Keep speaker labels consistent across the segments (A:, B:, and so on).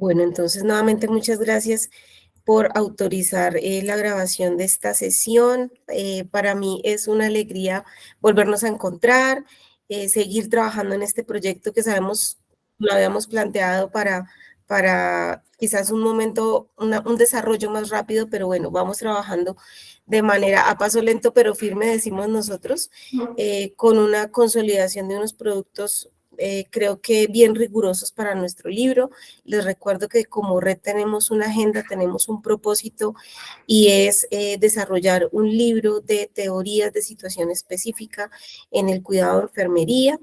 A: Bueno, entonces nuevamente muchas gracias por autorizar la grabación de esta sesión. Para mí es una alegría volvernos a encontrar, seguir trabajando en este proyecto que sabemos, lo habíamos planteado para quizás un momento, un desarrollo más rápido, pero bueno, vamos trabajando de manera a paso lento pero firme, decimos nosotros, con una consolidación de unos productos creo que bien rigurosos para nuestro libro. Les recuerdo que como red tenemos una agenda, tenemos un propósito y es desarrollar un libro de teorías de situación específica en el cuidado de enfermería.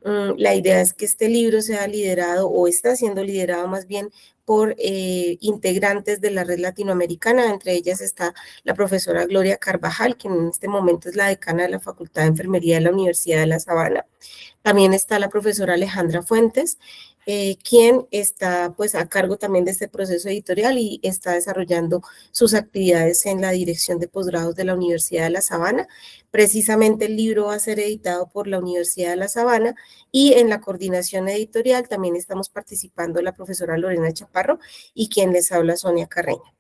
A: La idea es que este libro sea liderado o está siendo liderado más bien por integrantes de la red latinoamericana. Entre ellas está la profesora Gloria Carvajal, quien en este momento es la decana de la Facultad de Enfermería de la Universidad de La Sabana. También está la profesora Alejandra Fuentes, quien está pues a cargo también de este proceso editorial y está desarrollando sus actividades en la dirección de posgrados de la Universidad de La Sabana. Precisamente el libro va a ser editado por la Universidad de La Sabana y en la coordinación editorial también estamos participando la profesora Lorena Chaparro y quien les habla Sonia Carreño.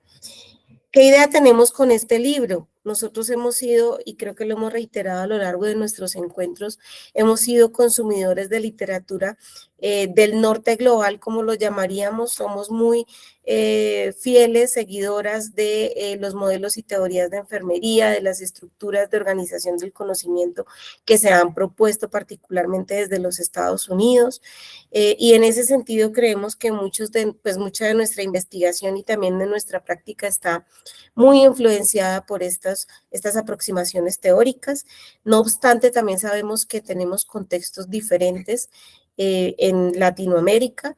A: ¿Qué idea tenemos con este libro? Nosotros hemos sido, y creo que lo hemos reiterado a lo largo de nuestros encuentros, hemos sido consumidores de literatura del norte global, como lo llamaríamos. Somos muy fieles seguidoras de los modelos y teorías de enfermería, de las estructuras de organización del conocimiento que se han propuesto particularmente desde los Estados Unidos. Y en ese sentido creemos que mucha de nuestra investigación y también de nuestra práctica está muy influenciada por estas aproximaciones teóricas. No obstante, también sabemos que tenemos contextos diferentes en Latinoamérica,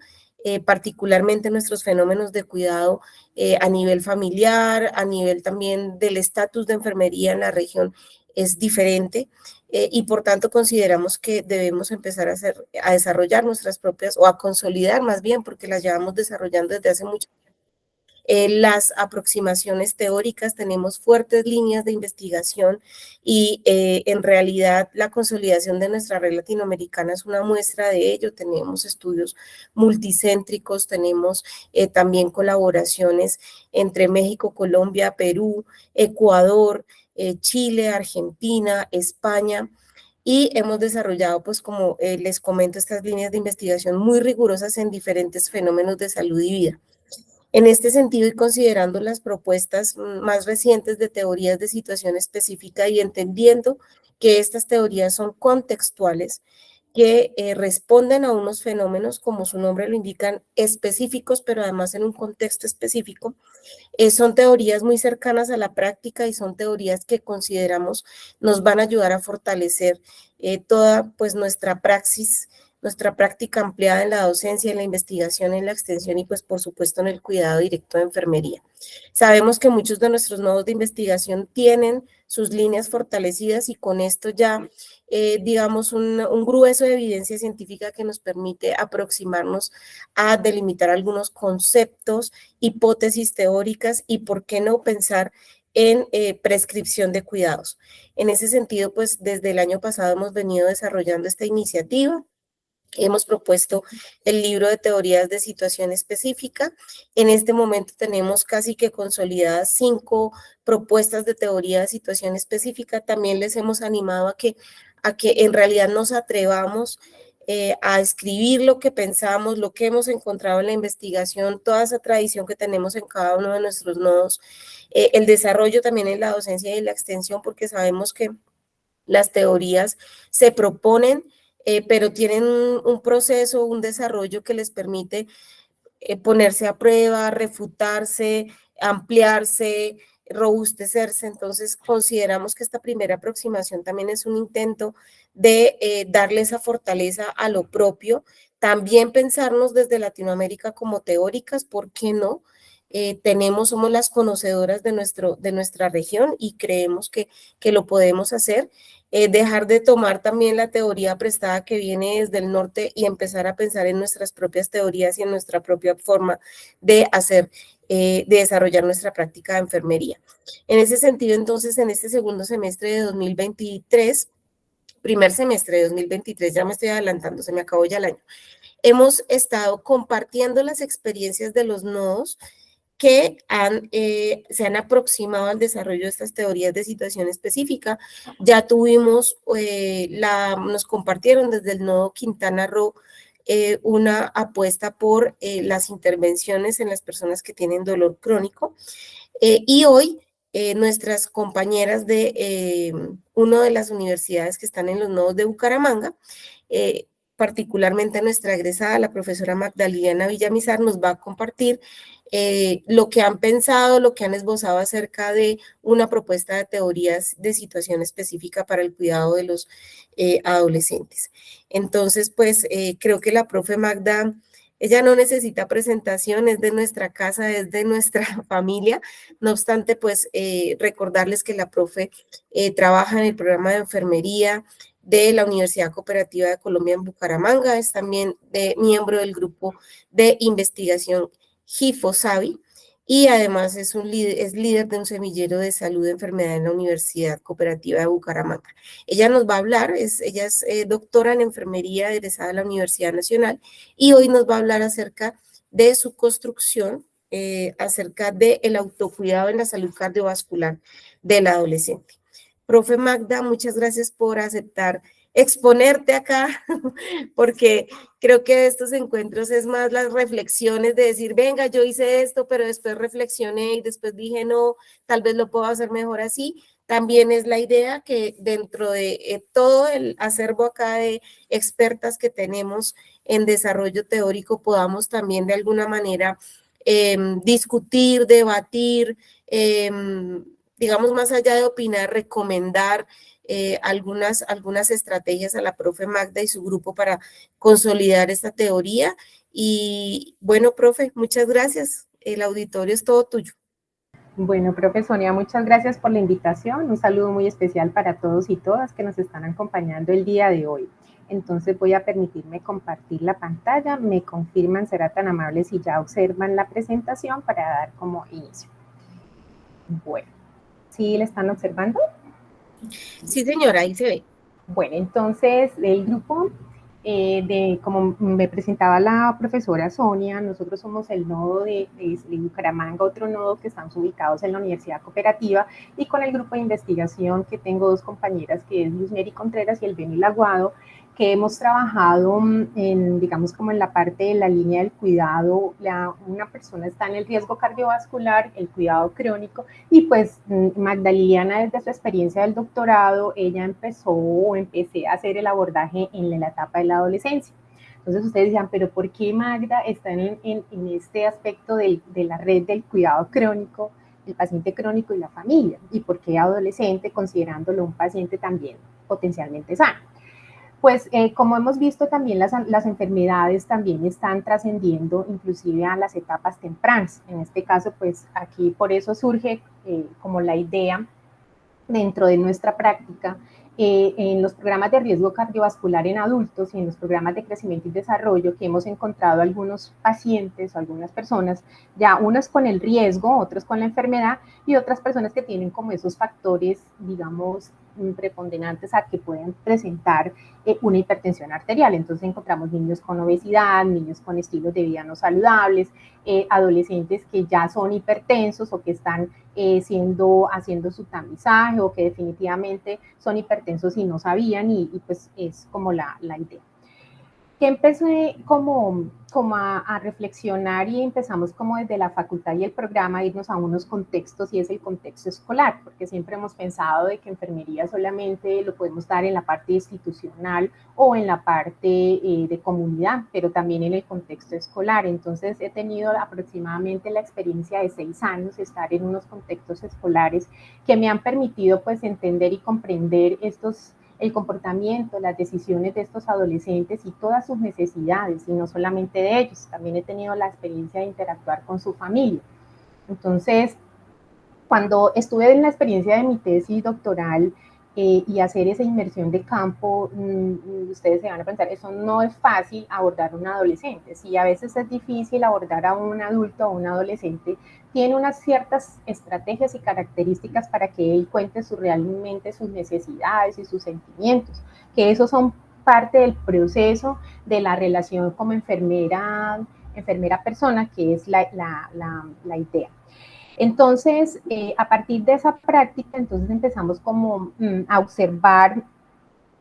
A: particularmente nuestros fenómenos de cuidado a nivel familiar, a nivel también del estatus de enfermería en la región es diferente. Y por tanto consideramos que debemos empezar a desarrollar nuestras propias, o a consolidar más bien, porque las llevamos desarrollando desde hace mucho tiempo, las aproximaciones teóricas. Tenemos fuertes líneas de investigación y en realidad la consolidación de nuestra red latinoamericana es una muestra de ello. Tenemos estudios multicéntricos, tenemos también colaboraciones entre México, Colombia, Perú, Ecuador, Chile, Argentina, España, y hemos desarrollado, pues como les comento, estas líneas de investigación muy rigurosas en diferentes fenómenos de salud y vida. En este sentido, y considerando las propuestas más recientes de teorías de situación específica y entendiendo que estas teorías son contextuales, que responden a unos fenómenos, como su nombre lo indican, específicos, pero además en un contexto específico. Son teorías muy cercanas a la práctica y son teorías que consideramos nos van a ayudar a fortalecer toda pues nuestra praxis, nuestra práctica ampliada en la docencia, en la investigación, en la extensión y pues por supuesto en el cuidado directo de enfermería. Sabemos que muchos de nuestros nodos de investigación tienen sus líneas fortalecidas y con esto ya digamos un grueso de evidencia científica que nos permite aproximarnos a delimitar algunos conceptos, hipótesis teóricas y por qué no pensar en prescripción de cuidados. En ese sentido, pues desde el año pasado hemos venido desarrollando esta iniciativa. Hemos propuesto el libro de teorías de situación específica. En este momento tenemos casi que consolidadas 5 propuestas de teoría de situación específica. También les hemos animado a que en realidad nos atrevamos a escribir lo que pensamos, lo que hemos encontrado en la investigación, toda esa tradición que tenemos en cada uno de nuestros nodos, el desarrollo también en la docencia y la extensión, porque sabemos que las teorías se proponen, pero tienen un proceso, un desarrollo que les permite ponerse a prueba, refutarse, ampliarse, robustecerse. Entonces consideramos que esta primera aproximación también es un intento de darle esa fortaleza a lo propio, también pensarnos desde Latinoamérica como teóricas, ¿por qué no? Somos las conocedoras de nuestra región y creemos que lo podemos hacer. Dejar de tomar también la teoría prestada que viene desde el norte y empezar a pensar en nuestras propias teorías y en nuestra propia forma de hacer, de desarrollar nuestra práctica de enfermería. En ese sentido, entonces, en este segundo semestre de 2023, primer semestre de 2023, ya me estoy adelantando, se me acabó ya el año. hemos estado compartiendo las experiencias de los nodos que se han aproximado al desarrollo de estas teorías de situación específica. Ya tuvimos, nos compartieron desde el nodo Quintana Roo una apuesta por las intervenciones en las personas que tienen dolor crónico. Y hoy nuestras compañeras de una de las universidades que están en los nodos de Bucaramanga, particularmente nuestra egresada, la profesora Magdalena Villamizar, nos va a compartir lo que han pensado, lo que han esbozado acerca de una propuesta de teorías de situación específica para el cuidado de los adolescentes. Entonces, pues creo que la profe Magda, ella no necesita presentación, es de nuestra casa, es de nuestra familia. No obstante, pues recordarles que la profe trabaja en el programa de enfermería de la Universidad Cooperativa de Colombia en Bucaramanga, es también miembro del grupo de investigación GIFOSABI y además es líder de un semillero de salud de enfermedad en la Universidad Cooperativa de Bucaramanga. Ella nos va a hablar, ella es doctora en enfermería egresada de la Universidad Nacional y hoy nos va a hablar acerca de su construcción, acerca del autocuidado en la salud cardiovascular del adolescente. Profe Magda, muchas gracias por aceptar exponerte acá, porque creo que de estos encuentros es más las reflexiones de decir, venga, yo hice esto, pero después reflexioné y después dije, no, tal vez lo puedo hacer mejor así. También es la idea que dentro de todo el acervo acá de expertas que tenemos en desarrollo teórico podamos también de alguna manera discutir, debatir, digamos, más allá de opinar, recomendar algunas estrategias a la profe Magda y su grupo para consolidar esta teoría. Y bueno, profe, muchas gracias. El auditorio es todo tuyo.
B: Bueno, profe Sonia, muchas gracias por la invitación. Un saludo muy especial para todos y todas que nos están acompañando el día de hoy. Entonces voy a permitirme compartir la pantalla. Me confirman, será tan amables si ya observan la presentación para dar como inicio. Bueno, ¿sí le están observando?
A: Sí, señora, ahí se ve.
B: Bueno, entonces el grupo, como me presentaba la profesora Sonia, nosotros somos el nodo de Bucaramanga, otro nodo que estamos ubicados en la Universidad Cooperativa, y con el grupo de investigación que tengo dos compañeras, que es Luz Mary Contreras y el Beni Laguado, que hemos trabajado en, digamos, como en la parte de la línea del cuidado. Una persona está en el riesgo cardiovascular, el cuidado crónico, y pues Magdalena, desde su experiencia del doctorado, ella empecé a hacer el abordaje en la etapa de la adolescencia. Entonces ustedes decían, pero ¿por qué Magda está en este aspecto de la red del cuidado crónico, el paciente crónico y la familia? ¿Y por qué adolescente, considerándolo un paciente también potencialmente sano? Pues como hemos visto también las enfermedades también están trascendiendo inclusive a las etapas tempranas. En este caso, pues aquí por eso surge como la idea dentro de nuestra práctica en los programas de riesgo cardiovascular en adultos y en los programas de crecimiento y desarrollo, que hemos encontrado algunos pacientes o algunas personas, ya unas con el riesgo, otros con la enfermedad y otras personas que tienen como esos factores, digamos, preponderantes a que puedan presentar una hipertensión arterial. Entonces encontramos niños con obesidad, niños con estilos de vida no saludables, adolescentes que ya son hipertensos o que están haciendo su tamizaje o que definitivamente son hipertensos y no sabían y pues es como la idea. Que empecé como a reflexionar y empezamos como desde la facultad y el programa a irnos a unos contextos y es el contexto escolar, porque siempre hemos pensado de que enfermería solamente lo podemos dar en la parte institucional o en la parte de comunidad, pero también en el contexto escolar. Entonces he tenido aproximadamente la experiencia de 6 años estar en unos contextos escolares que me han permitido pues entender y comprender el comportamiento, las decisiones de estos adolescentes y todas sus necesidades, y no solamente de ellos. También he tenido la experiencia de interactuar con su familia. Entonces, cuando estuve en la experiencia de mi tesis doctoral y hacer esa inmersión de campo, ustedes se van a pensar, eso no es fácil abordar a un adolescente. Si a veces es difícil abordar a un adulto o un adolescente, tiene unas ciertas estrategias y características para que él cuente realmente sus necesidades y sus sentimientos, que esos son parte del proceso de la relación como enfermera-persona, que es la idea. Entonces, a partir de esa práctica, entonces empezamos como a observar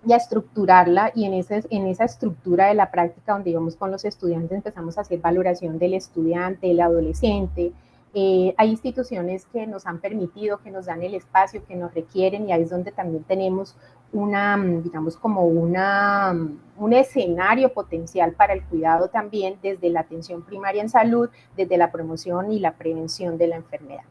B: y a estructurarla, y en esa estructura de la práctica donde íbamos con los estudiantes empezamos a hacer valoración del estudiante, del adolescente. Hay instituciones que nos han permitido, que nos dan el espacio, que nos requieren, y ahí es donde también tenemos digamos, como un escenario potencial para el cuidado también, desde la atención primaria en salud, desde la promoción y la prevención de la enfermedad.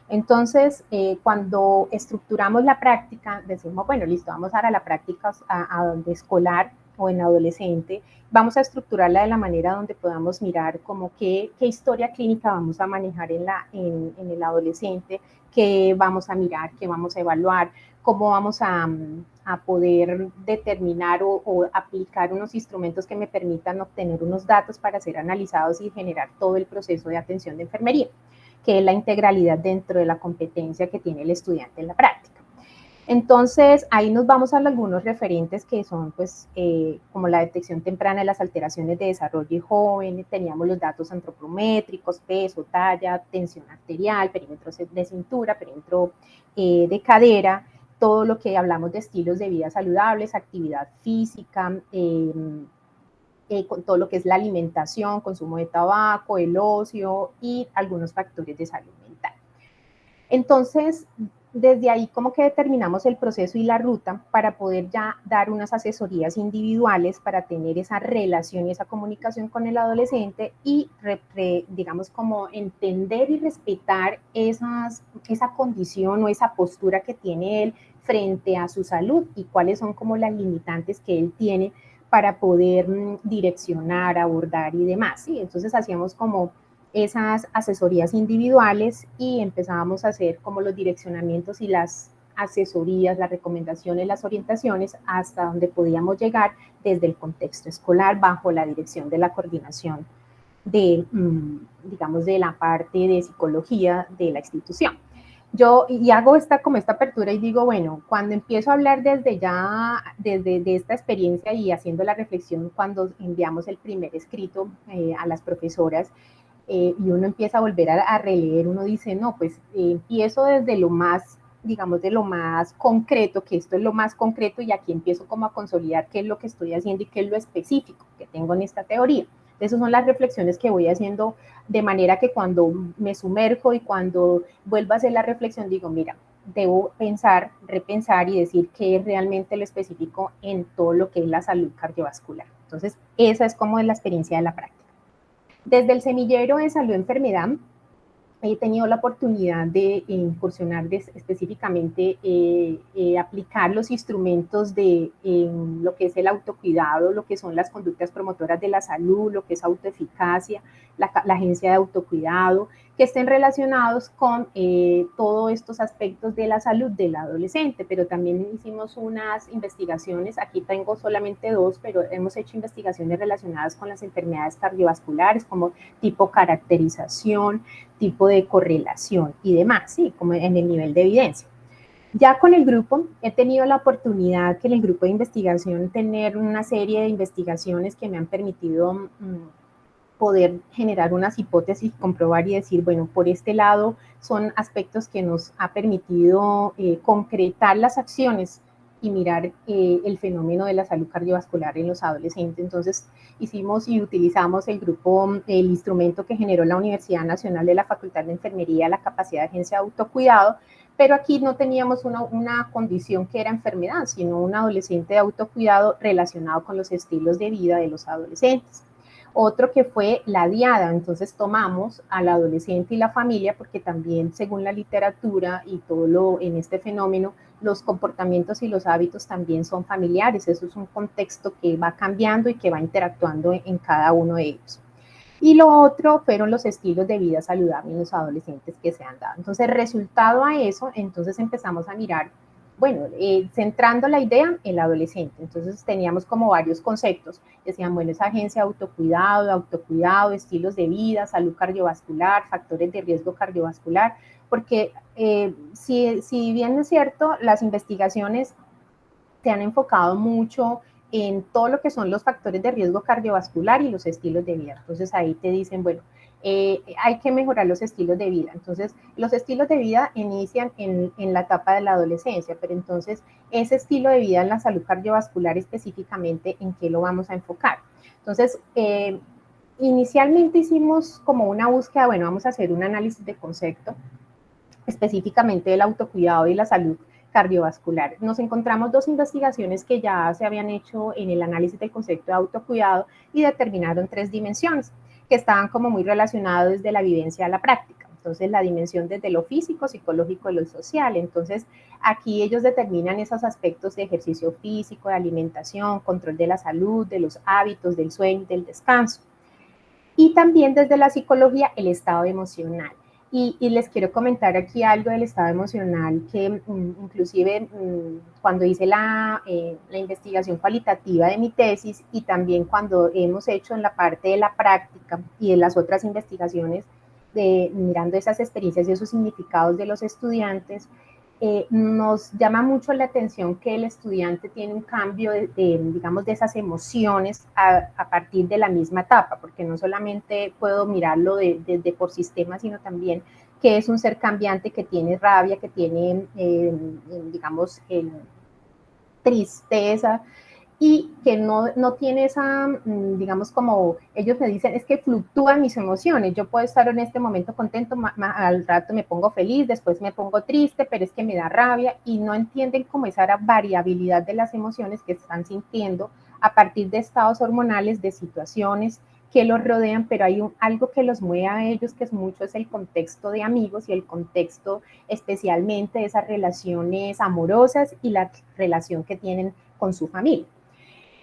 B: Entonces, cuando estructuramos la práctica, decimos, bueno, listo, vamos a la práctica donde escolar o en adolescente, vamos a estructurarla de la manera donde podamos mirar como qué historia clínica vamos a manejar en el adolescente, qué vamos a mirar, qué vamos a evaluar, cómo vamos a poder determinar o aplicar unos instrumentos que me permitan obtener unos datos para ser analizados y generar todo el proceso de atención de enfermería, que es la integralidad dentro de la competencia que tiene el estudiante en la práctica. Entonces, ahí nos vamos a algunos referentes que son, pues, como la detección temprana de las alteraciones de desarrollo en jóvenes, teníamos los datos antropométricos, peso, talla, tensión arterial, perímetro de cintura, perímetro de cadera, todo lo que hablamos de estilos de vida saludables, actividad física, con todo lo que es la alimentación, consumo de tabaco, el ocio y algunos factores de salud mental. Entonces, desde ahí como que determinamos el proceso y la ruta para poder ya dar unas asesorías individuales para tener esa relación y esa comunicación con el adolescente y, digamos, como entender y respetar esa condición o esa postura que tiene él frente a su salud y cuáles son como las limitantes que él tiene para poder direccionar, abordar y demás, ¿sí? Entonces hacíamos como esas asesorías individuales y empezábamos a hacer como los direccionamientos y las asesorías, las recomendaciones, las orientaciones hasta donde podíamos llegar desde el contexto escolar bajo la dirección de la coordinación de, digamos, de la parte de psicología de la institución. Yo y hago esta apertura y digo, bueno, cuando empiezo a hablar desde esta experiencia y haciendo la reflexión cuando enviamos el primer escrito a las profesoras, y uno empieza a volver a releer, uno dice, no, pues empiezo desde lo más, digamos, de lo más concreto, que esto es lo más concreto, y aquí empiezo como a consolidar qué es lo que estoy haciendo y qué es lo específico que tengo en esta teoría. Esas son las reflexiones que voy haciendo, de manera que cuando me sumerjo y cuando vuelvo a hacer la reflexión, digo, mira, debo pensar, repensar y decir qué es realmente lo específico en todo lo que es la salud cardiovascular. Entonces, esa es como la experiencia de la práctica. Desde el semillero de salud enfermedad, he tenido la oportunidad de incursionar específicamente, aplicar los instrumentos de lo que es el autocuidado, lo que son las conductas promotoras de la salud, lo que es autoeficacia, la agencia de autocuidado, que estén relacionados con todos estos aspectos de la salud del adolescente, pero también hicimos unas investigaciones, aquí tengo solamente dos, pero hemos hecho investigaciones relacionadas con las enfermedades cardiovasculares, como tipo caracterización, tipo de correlación y demás, ¿sí? Como en el nivel de evidencia. Ya con el grupo, he tenido la oportunidad que en el grupo de investigación tener una serie de investigaciones que me han permitido poder generar unas hipótesis, comprobar y decir, bueno, por este lado son aspectos que nos ha permitido concretar las acciones y mirar el fenómeno de la salud cardiovascular en los adolescentes. Entonces, hicimos y utilizamos el instrumento que generó la Universidad Nacional de la Facultad de Enfermería, la capacidad de agencia de autocuidado, pero aquí no teníamos una condición que era enfermedad, sino un adolescente de autocuidado relacionado con los estilos de vida de los adolescentes. Otro que fue la diada, entonces tomamos al adolescente y la familia, porque también según la literatura y todo en este fenómeno, los comportamientos y los hábitos también son familiares, eso es un contexto que va cambiando y que va interactuando en cada uno de ellos. Y lo otro fueron los estilos de vida saludable en los adolescentes que se han dado. Entonces, resultado a eso, entonces empezamos a mirar, bueno, centrando la idea en el adolescente. Entonces teníamos como varios conceptos. Decían, bueno, esa agencia de autocuidado, estilos de vida, salud cardiovascular, factores de riesgo cardiovascular, porque si bien es cierto, las investigaciones se han enfocado mucho en todo lo que son los factores de riesgo cardiovascular y los estilos de vida. Entonces ahí te dicen, bueno, hay que mejorar los estilos de vida. Entonces, los estilos de vida inician en la etapa de la adolescencia, pero entonces ese estilo de vida en la salud cardiovascular específicamente, ¿en qué lo vamos a enfocar? Entonces, inicialmente hicimos como una búsqueda, bueno, vamos a hacer un análisis de concepto específicamente del autocuidado y la salud cardiovascular. Nos encontramos dos investigaciones que ya se habían hecho en el análisis del concepto de autocuidado y determinaron tres dimensiones que estaban como muy relacionadas desde la vivencia a la práctica. Entonces, la dimensión desde lo físico, psicológico y lo social. Entonces, aquí ellos determinan esos aspectos de ejercicio físico, de alimentación, control de la salud, de los hábitos, del sueño, del descanso. Y también desde la psicología, el estado emocional. Y les quiero comentar aquí algo del estado emocional que inclusive cuando hice la investigación cualitativa de mi tesis y también cuando hemos hecho en la parte de la práctica y de las otras investigaciones mirando esas experiencias y esos significados de los estudiantes, nos llama mucho la atención que el estudiante tiene un cambio digamos, de esas emociones a partir de la misma etapa, porque no solamente puedo mirarlo de por sistema, sino también que es un ser cambiante, que tiene rabia, que tiene, digamos, tristeza, y que no tiene esa, digamos, como ellos me dicen, es que fluctúan mis emociones. Yo puedo estar en este momento contento, al rato me pongo feliz, después me pongo triste, pero es que me da rabia, y no entienden como esa variabilidad de las emociones que están sintiendo a partir de estados hormonales, de situaciones que los rodean, pero hay algo que los mueve a ellos, que es mucho, es el contexto de amigos y el contexto especialmente de esas relaciones amorosas y la relación que tienen con su familia.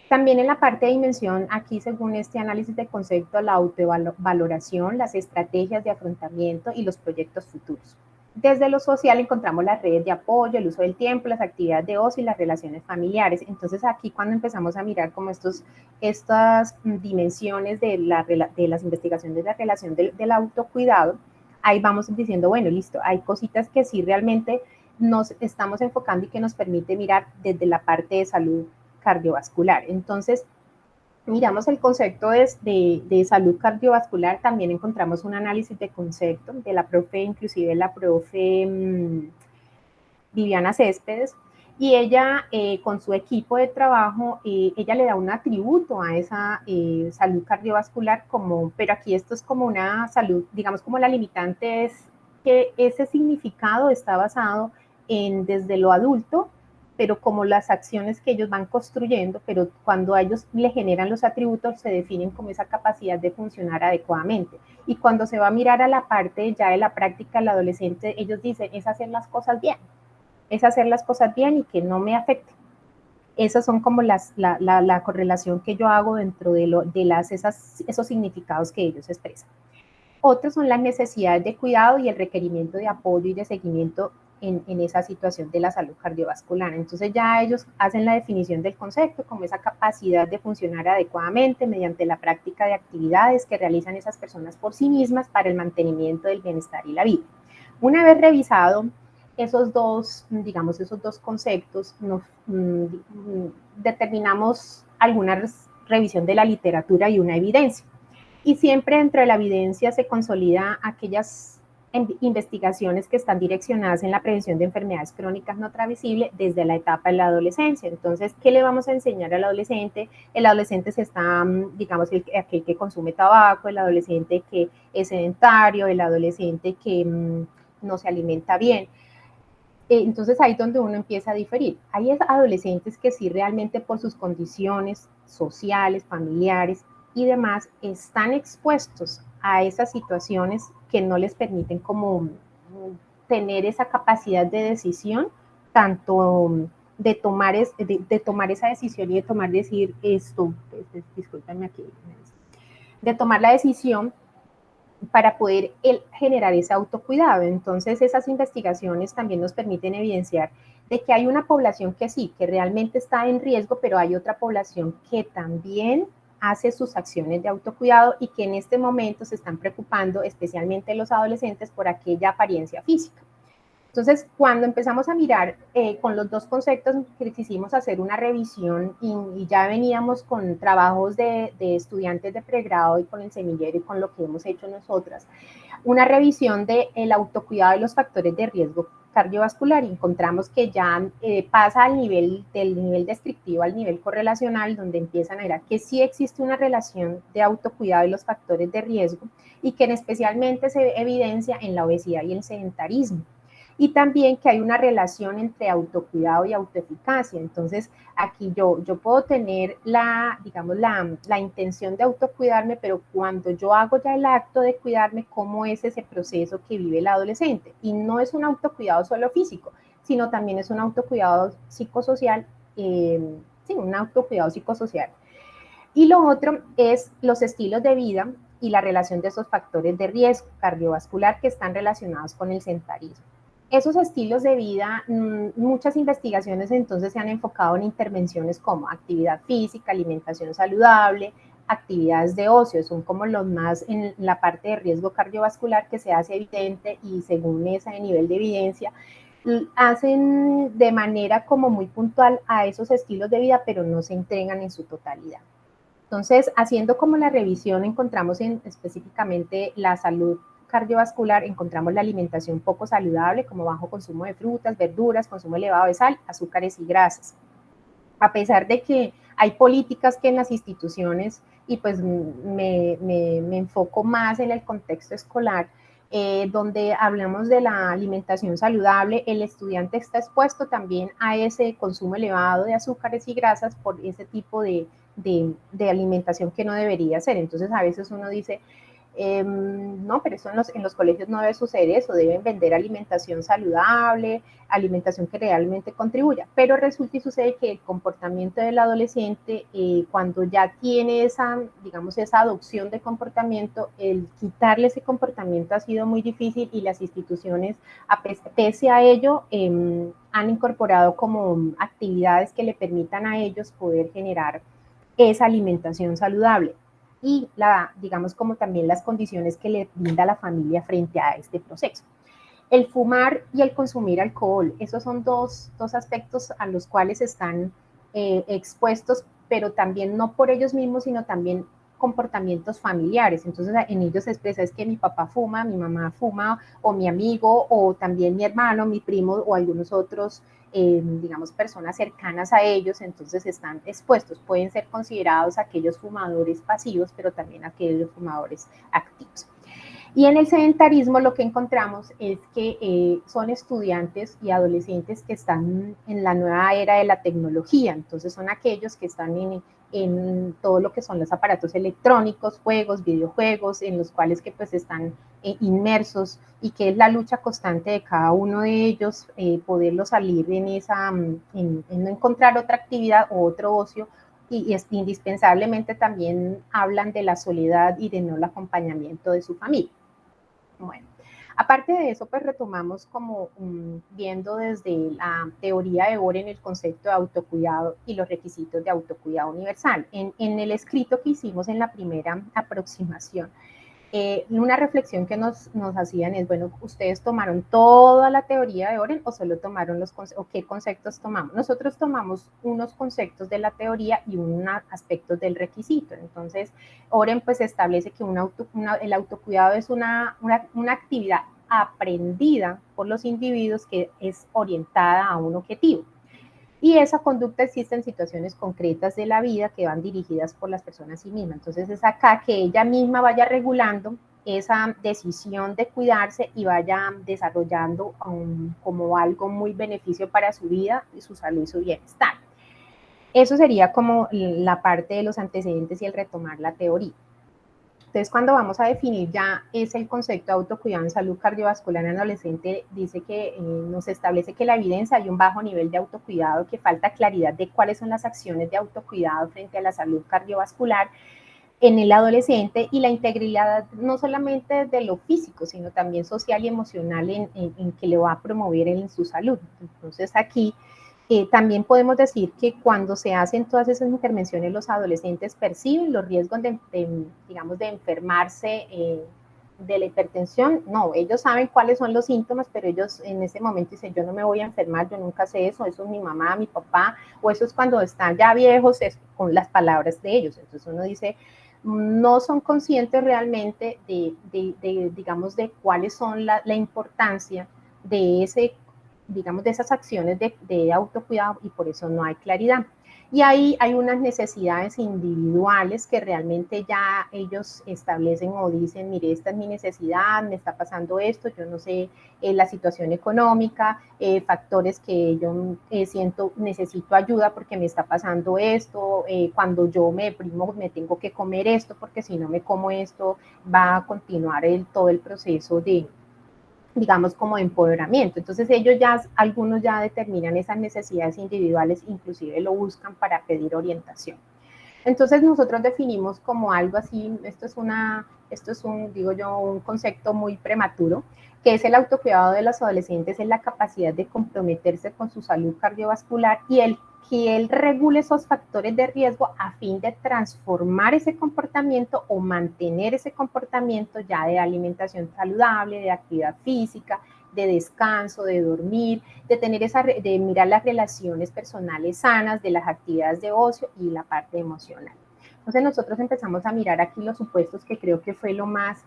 B: También en la parte de dimensión, aquí según este análisis de concepto, la autovaloración, las estrategias de afrontamiento y los proyectos futuros. Desde lo social encontramos las redes de apoyo, el uso del tiempo, las actividades de ocio y las relaciones familiares. Entonces aquí cuando empezamos a mirar como estas dimensiones de las investigaciones de la relación del autocuidado, ahí vamos diciendo, bueno, listo, hay cositas que sí realmente nos estamos enfocando y que nos permite mirar desde la parte de salud cardiovascular. Entonces, miramos el concepto de salud cardiovascular, también encontramos un análisis de concepto de la profe, inclusive la profe Viviana Céspedes, y ella con su equipo de trabajo, ella le da un atributo a esa salud cardiovascular, pero aquí esto es como una salud, digamos como la limitante es que ese significado está basado en desde lo adulto, pero como las acciones que ellos van construyendo, pero cuando a ellos le generan los atributos, se definen como esa capacidad de funcionar adecuadamente. Y cuando se va a mirar a la parte ya de la práctica del adolescente, ellos dicen, es hacer las cosas bien, es hacer las cosas bien y que no me afecte. Esas son como la correlación que yo hago dentro de esos significados que ellos expresan. Otros son las necesidades de cuidado y el requerimiento de apoyo y de seguimiento en esa situación de la salud cardiovascular. Entonces ya ellos hacen la definición del concepto como esa capacidad de funcionar adecuadamente mediante la práctica de actividades que realizan esas personas por sí mismas para el mantenimiento del bienestar y la vida. Una vez revisado esos dos, digamos, esos dos conceptos, determinamos alguna revisión de la literatura y una evidencia. Y siempre dentro de la evidencia se consolida aquellas investigaciones que están direccionadas en la prevención de enfermedades crónicas no transmisibles desde la etapa de la adolescencia. Entonces, ¿qué le vamos a enseñar al adolescente? El adolescente digamos, aquel que consume tabaco, el adolescente que es sedentario, el adolescente que no se alimenta bien. Entonces ahí es donde uno empieza a diferir. Hay adolescentes que sí realmente por sus condiciones sociales, familiares y demás están expuestos a esas situaciones que no les permiten como tener esa capacidad de decisión, tanto de tomar esa decisión y de decir esto, discúlpenme aquí, de tomar la decisión para poder generar ese autocuidado. Entonces, esas investigaciones también nos permiten evidenciar de que hay una población que sí, que realmente está en riesgo, pero hay otra población que también hace sus acciones de autocuidado y que en este momento se están preocupando, especialmente los adolescentes, por aquella apariencia física. Entonces, cuando empezamos a mirar con los dos conceptos, quisimos hacer una revisión y ya veníamos con trabajos de estudiantes de pregrado y con el semillero y con lo que hemos hecho nosotras, una revisión del autocuidado y los factores de riesgo cardiovascular, y encontramos que ya pasa al nivel del nivel descriptivo al nivel correlacional, donde empiezan a ver que sí existe una relación de autocuidado y los factores de riesgo, y que especialmente se evidencia en la obesidad y el sedentarismo. Y también que hay una relación entre autocuidado y autoeficacia. Entonces, aquí yo puedo tener digamos, la intención de autocuidarme, pero cuando yo hago ya el acto de cuidarme, ¿cómo es ese proceso que vive el adolescente? Y no es un autocuidado solo físico, sino también es un autocuidado psicosocial, sí, un autocuidado psicosocial. Y lo otro es los estilos de vida y la relación de esos factores de riesgo cardiovascular que están relacionados con el sedentarismo. Esos estilos de vida, muchas investigaciones entonces se han enfocado en intervenciones como actividad física, alimentación saludable, actividades de ocio, son como los más en la parte de riesgo cardiovascular que se hace evidente, y según ese nivel de evidencia, hacen de manera como muy puntual a esos estilos de vida, pero no se entregan en su totalidad. Entonces, haciendo como la revisión, encontramos específicamente la salud cardiovascular, encontramos la alimentación poco saludable, como bajo consumo de frutas, verduras, consumo elevado de sal, azúcares y grasas. A pesar de que hay políticas que en las instituciones, y pues me enfoco más en el contexto escolar, donde hablamos de la alimentación saludable, el estudiante está expuesto también a ese consumo elevado de azúcares y grasas por ese tipo de alimentación que no debería ser. Entonces, a veces uno dice, no, pero eso en los colegios no debe suceder eso, deben vender alimentación saludable, alimentación que realmente contribuya, pero resulta y sucede que el comportamiento del adolescente, cuando ya tiene esa, digamos, esa adopción de comportamiento, el quitarle ese comportamiento ha sido muy difícil, y las instituciones, pese a ello, han incorporado como actividades que le permitan a ellos poder generar esa alimentación saludable, y digamos como también las condiciones que le brinda la familia frente a este proceso. El fumar y el consumir alcohol, esos son dos aspectos a los cuales están expuestos, pero también no por ellos mismos, sino también comportamientos familiares. Entonces, en ellos se expresa es que mi papá fuma, mi mamá fuma, o mi amigo, o también mi hermano, mi primo, o algunos otros, digamos, personas cercanas a ellos, entonces están expuestos. Pueden ser considerados aquellos fumadores pasivos, pero también aquellos fumadores activos. Y en el sedentarismo lo que encontramos es que son estudiantes y adolescentes que están en la nueva era de la tecnología, entonces son aquellos que están en todo lo que son los aparatos electrónicos, juegos, videojuegos, en los cuales que pues están inmersos, y que es la lucha constante de cada uno de ellos, poderlo salir en no encontrar otra actividad o otro ocio, y indispensablemente también hablan de la soledad y de no el acompañamiento de su familia. Bueno, aparte de eso, pues retomamos como viendo desde la teoría de Oren el concepto de autocuidado y los requisitos de autocuidado universal. En el escrito que hicimos en la primera aproximación, una reflexión que nos hacían es, bueno, ¿ustedes tomaron toda la teoría de Oren o solo tomaron o qué conceptos tomamos? Nosotros tomamos unos conceptos de la teoría y unos aspectos del requisito. Entonces, Oren pues establece que el autocuidado es una actividad aprendida por los individuos que es orientada a un objetivo. Y esa conducta existe en situaciones concretas de la vida que van dirigidas por las personas a sí mismas. Entonces es acá que ella misma vaya regulando esa decisión de cuidarse y vaya desarrollando como algo muy beneficio para su vida, su salud y su bienestar. Eso sería como la parte de los antecedentes y el retomar la teoría. Entonces, cuando vamos a definir ya es el concepto de autocuidado en salud cardiovascular en adolescente, dice que nos establece que la evidencia hay un bajo nivel de autocuidado, que falta claridad de cuáles son las acciones de autocuidado frente a la salud cardiovascular en el adolescente, y la integridad no solamente de lo físico, sino también social y emocional en que le va a promover en su salud. Entonces, aquí también podemos decir que cuando se hacen todas esas intervenciones, los adolescentes perciben los riesgos digamos, de enfermarse de la hipertensión, no, ellos saben cuáles son los síntomas, pero ellos en ese momento dicen, yo no me voy a enfermar, yo nunca sé eso es mi mamá, mi papá, o eso es cuando están ya viejos, es con las palabras de ellos. Entonces uno dice, no son conscientes realmente digamos, de cuáles son la importancia de ese, digamos, de esas acciones de autocuidado, y por eso no hay claridad. Y ahí hay unas necesidades individuales que realmente ya ellos establecen o dicen, mire, esta es mi necesidad, me está pasando esto, yo no sé, la situación económica, factores que yo siento, necesito ayuda porque me está pasando esto, cuando yo me deprimo me tengo que comer esto porque si no me como esto va a continuar todo el proceso de, digamos, como de empoderamiento. Entonces ellos ya, algunos ya determinan esas necesidades individuales, inclusive lo buscan para pedir orientación. Entonces nosotros definimos como algo así, esto es un, digo yo, un concepto muy prematuro, que es el autocuidado de los adolescentes, es la capacidad de comprometerse con su salud cardiovascular y que él regule esos factores de riesgo a fin de transformar ese comportamiento o mantener ese comportamiento ya de alimentación saludable, de actividad física, de descanso, de dormir, de tener de mirar las relaciones personales sanas, de las actividades de ocio y la parte emocional. Entonces nosotros empezamos a mirar aquí los supuestos, que creo que fue lo más,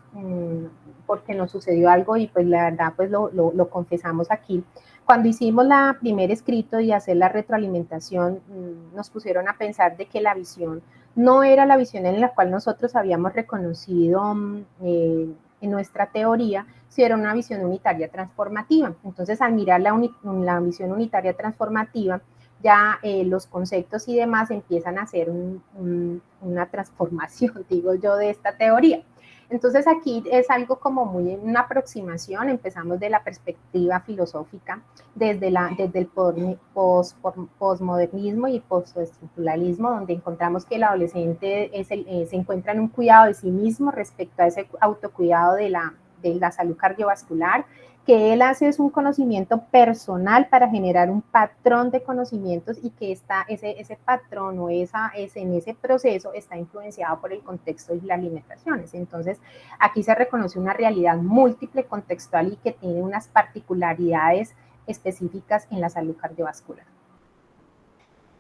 B: porque nos sucedió algo y pues la verdad pues lo confesamos aquí. Cuando hicimos la primer escrito y hacer la retroalimentación, nos pusieron a pensar de que la visión no era la visión en la cual nosotros habíamos reconocido en nuestra teoría, si era una visión unitaria transformativa. Entonces, al mirar la visión unitaria transformativa, ya los conceptos y demás empiezan a hacer una transformación, digo yo, de esta teoría. Entonces aquí es algo como muy una aproximación, empezamos de la perspectiva filosófica, desde el posmodernismo y postestructuralismo, donde encontramos que el adolescente se encuentra en un cuidado de sí mismo respecto a ese autocuidado de la salud cardiovascular, que él hace es un conocimiento personal para generar un patrón de conocimientos y que ese patrón o en ese proceso está influenciado por el contexto y las alimentaciones. Entonces, aquí se reconoce una realidad múltiple, contextual y que tiene unas particularidades específicas en la salud cardiovascular.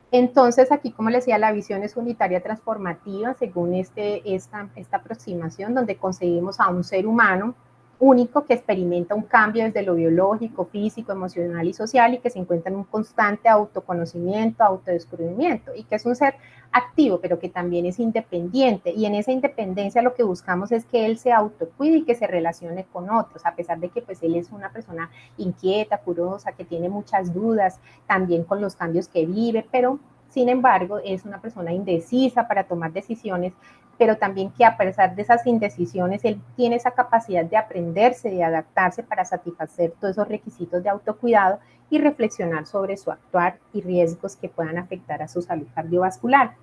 B: Entonces, aquí, como les decía, la visión es unitaria transformativa según esta aproximación, donde concebimos a un ser humano único que experimenta un cambio desde lo biológico, físico, emocional y social, y que se encuentra en un constante autoconocimiento, autodescubrimiento, y que es un ser activo, pero que también es independiente, y en esa independencia lo que buscamos es que él se autocuide y que se relacione con otros, a pesar de que pues él es una persona inquieta, curiosa, que tiene muchas dudas, también con los cambios que vive, pero sin embargo es una persona indecisa para tomar decisiones, pero también que a pesar de esas indecisiones, él tiene esa capacidad de aprenderse, de adaptarse para satisfacer todos esos requisitos de autocuidado y reflexionar sobre su actuar y riesgos que puedan afectar a su salud cardiovascular.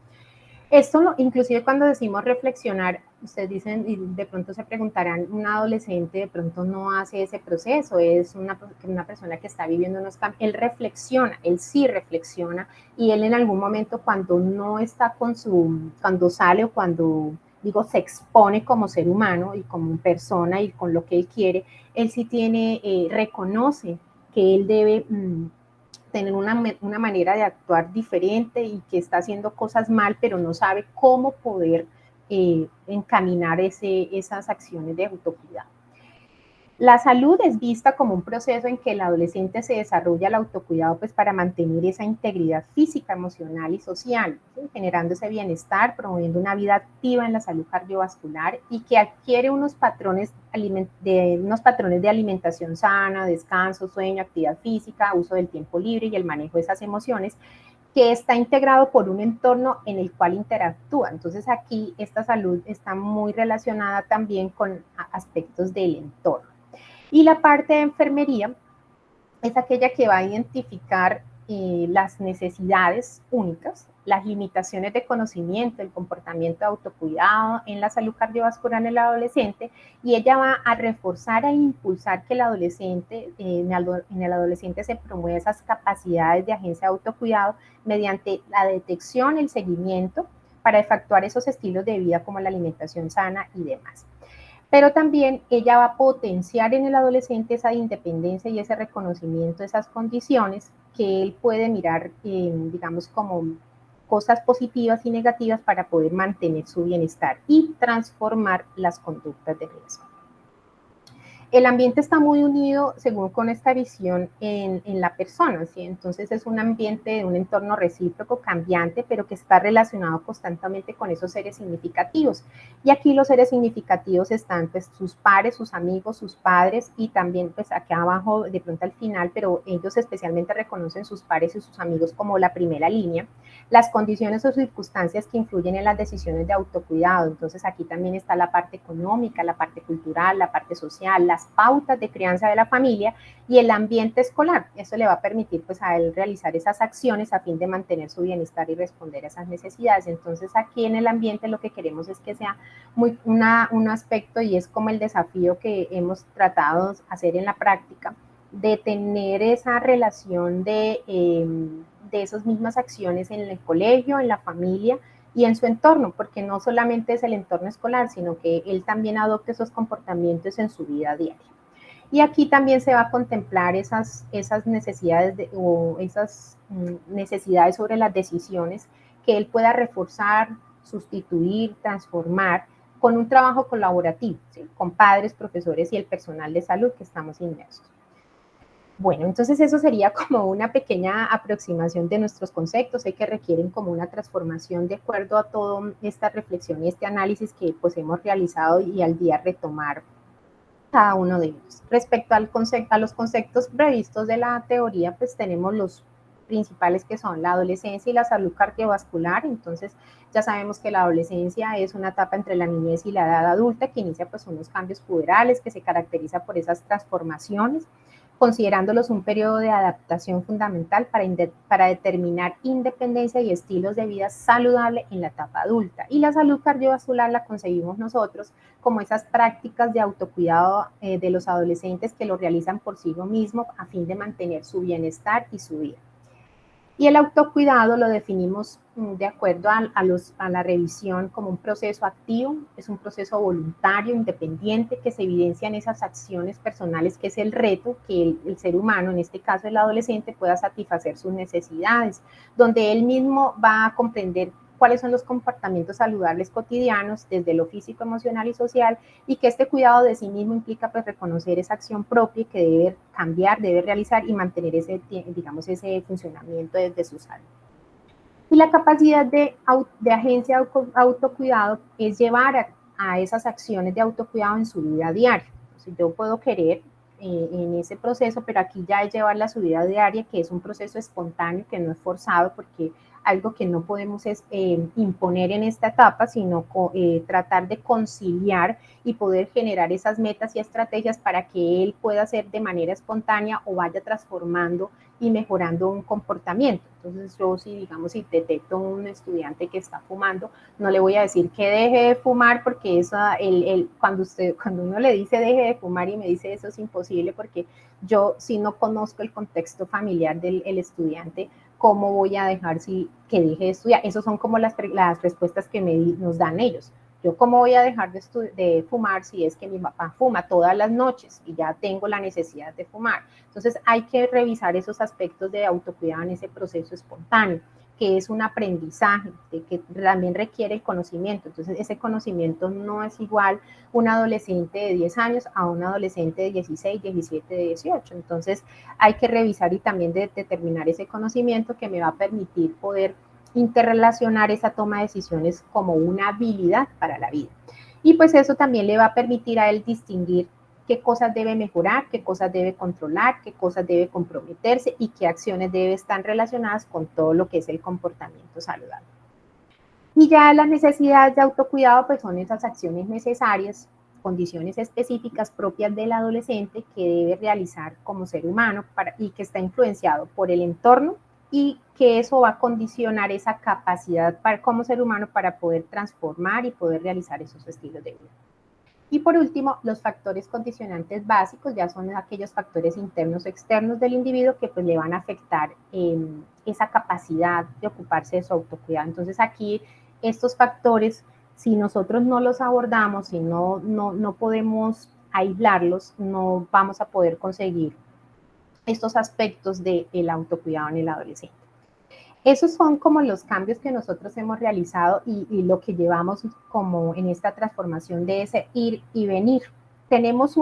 B: Esto, inclusive cuando decimos reflexionar, ustedes dicen, y de pronto se preguntarán, un adolescente de pronto no hace ese proceso, es una persona que está viviendo unos cambios, él reflexiona, él sí reflexiona, y él en algún momento cuando no está cuando sale o cuando, digo, se expone como ser humano y como persona y con lo que él quiere, él sí reconoce que él debe tener una manera de actuar diferente y que está haciendo cosas mal, pero no sabe cómo poder encaminar esas acciones de autocuidado. La salud es vista como un proceso en que el adolescente se desarrolla el autocuidado pues para mantener esa integridad física, emocional y social, ¿sí? Generando ese bienestar, promoviendo una vida activa en la salud cardiovascular y que adquiere unos patrones de alimentación sana, descanso, sueño, actividad física, uso del tiempo libre y el manejo de esas emociones, que está integrado por un entorno en el cual interactúa. Entonces aquí esta salud está muy relacionada también con aspectos del entorno. Y la parte de enfermería es aquella que va a identificar las necesidades únicas, las limitaciones de conocimiento, el comportamiento de autocuidado en la salud cardiovascular en el adolescente, y ella va a reforzar e impulsar que el adolescente, en el adolescente se promueva esas capacidades de agencia de autocuidado mediante la detección, el seguimiento, para efectuar esos estilos de vida como la alimentación sana y demás. pero también ella va a potenciar en el adolescente esa independencia y ese reconocimiento de esas condiciones que él puede mirar, digamos, como cosas positivas y negativas para poder mantener su bienestar y transformar las conductas de riesgo. El ambiente está muy unido, según con esta visión, en la persona, ¿sí? Entonces es un ambiente, un entorno recíproco, cambiante, pero que está relacionado constantemente con esos seres significativos. Y aquí los seres significativos están, pues, sus pares, sus amigos, sus padres, y también, pues, aquí abajo, de pronto al final, pero ellos especialmente reconocen sus pares y sus amigos como la primera línea. Las condiciones o circunstancias que influyen en las decisiones de autocuidado. Entonces aquí también está la parte económica, la parte cultural, la parte social, las pautas de crianza de la familia y el ambiente escolar. Eso le va a permitir, pues, a él realizar esas acciones a fin de mantener su bienestar y responder a esas necesidades. Entonces aquí en el ambiente lo que queremos es que sea un aspecto, y es como el desafío que hemos tratado de hacer en la práctica, de tener esa relación de esas mismas acciones en el colegio, en la familia y en su entorno, porque no solamente es el entorno escolar, sino que él también adopte esos comportamientos en su vida diaria. Y aquí también se va a contemplar esas necesidades o esas necesidades sobre las decisiones que él pueda reforzar, sustituir, transformar con un trabajo colaborativo, ¿sí? Con padres, profesores y el personal de salud que estamos inmersos. Bueno, entonces eso sería como una pequeña aproximación de nuestros conceptos. Sé que requieren como una transformación de acuerdo a toda esta reflexión y este análisis que pues hemos realizado, y al día retomar cada uno de ellos. Respecto al concepto, a los conceptos previstos de la teoría, pues tenemos los principales, que son la adolescencia y la salud cardiovascular. Entonces ya sabemos que la adolescencia es una etapa entre la niñez y la edad adulta que inicia pues unos cambios puberales, que se caracteriza por esas transformaciones, considerándolos un periodo de adaptación fundamental para determinar independencia y estilos de vida saludable en la etapa adulta. Y la salud cardiovascular la concebimos nosotros como esas prácticas de autocuidado de los adolescentes que lo realizan por sí mismos a fin de mantener su bienestar y su vida. Y el autocuidado lo definimos de acuerdo a la revisión como un proceso activo, es un proceso voluntario, independiente, que se evidencia en esas acciones personales, que es el reto que el ser humano, en este caso el adolescente, pueda satisfacer sus necesidades, donde él mismo va a comprender cuáles son los comportamientos saludables cotidianos desde lo físico, emocional y social, y que este cuidado de sí mismo implica pues reconocer esa acción propia que debe cambiar, debe realizar y mantener ese, digamos, ese funcionamiento desde su salud. Y la capacidad de agencia de autocuidado es llevar a esas acciones de autocuidado en su vida diaria. Entonces, yo puedo querer en ese proceso, pero aquí ya es llevarla a su vida diaria, que es un proceso espontáneo, que no es forzado, porque algo que no podemos es imponer en esta etapa, sino tratar de conciliar y poder generar esas metas y estrategias para que él pueda hacer de manera espontánea o vaya transformando y mejorando un comportamiento. Entonces yo, si digamos, si detecto un estudiante que está fumando, no le voy a decir que deje de fumar, porque eso, cuando uno le dice deje de fumar y me dice eso, es imposible, porque yo, si no conozco el contexto familiar del estudiante, ¿cómo voy a dejar que deje de estudiar? Esas son como las respuestas que nos dan ellos. Yo, ¿cómo voy a dejar de fumar si es que mi papá fuma todas las noches y ya tengo la necesidad de fumar? Entonces hay que revisar esos aspectos de autocuidado en ese proceso espontáneo, que es un aprendizaje, que también requiere el conocimiento. Entonces ese conocimiento no es igual un adolescente de 10 años a un adolescente de 16, 17, 18. Entonces hay que revisar y también determinar ese conocimiento que me va a permitir poder interrelacionar esa toma de decisiones como una habilidad para la vida. Y pues eso también le va a permitir a él distinguir qué cosas debe mejorar, qué cosas debe controlar, qué cosas debe comprometerse y qué acciones debe estar relacionadas con todo lo que es el comportamiento saludable. Y ya las necesidades de autocuidado pues son esas acciones necesarias, condiciones específicas propias del adolescente que debe realizar como ser humano y que está influenciado por el entorno, y que eso va a condicionar esa capacidad como ser humano para poder transformar y poder realizar esos estilos de vida. Y por último, los factores condicionantes básicos ya son aquellos factores internos o externos del individuo que pues le van a afectar esa capacidad de ocuparse de su autocuidado. Entonces aquí estos factores Si nosotros no los abordamos, si no podemos aislarlos, no vamos a poder conseguir estos aspectos del autocuidado en el adolescente. Esos son como los cambios que nosotros hemos realizado y lo que llevamos como en esta transformación de ese ir y venir. Tenemos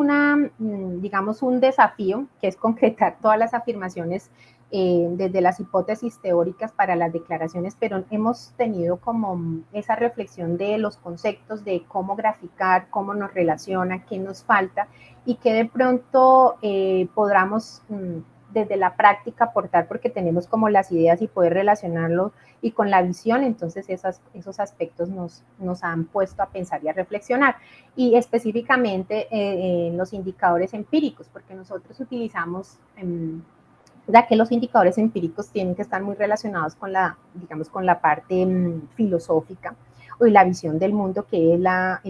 B: digamos, un desafío que es concretar todas las afirmaciones desde las hipótesis teóricas para las declaraciones, pero hemos tenido como esa reflexión de los conceptos, de cómo graficar, cómo nos relaciona, qué nos falta y que de pronto podamos desde la práctica aportar porque tenemos como las ideas y poder relacionarlo y con la visión, entonces esos aspectos nos han puesto a pensar y a reflexionar. Y específicamente en los indicadores empíricos, porque nosotros utilizamos ya que los indicadores empíricos tienen que estar muy relacionados con digamos, con la parte filosófica o la visión del mundo, que es la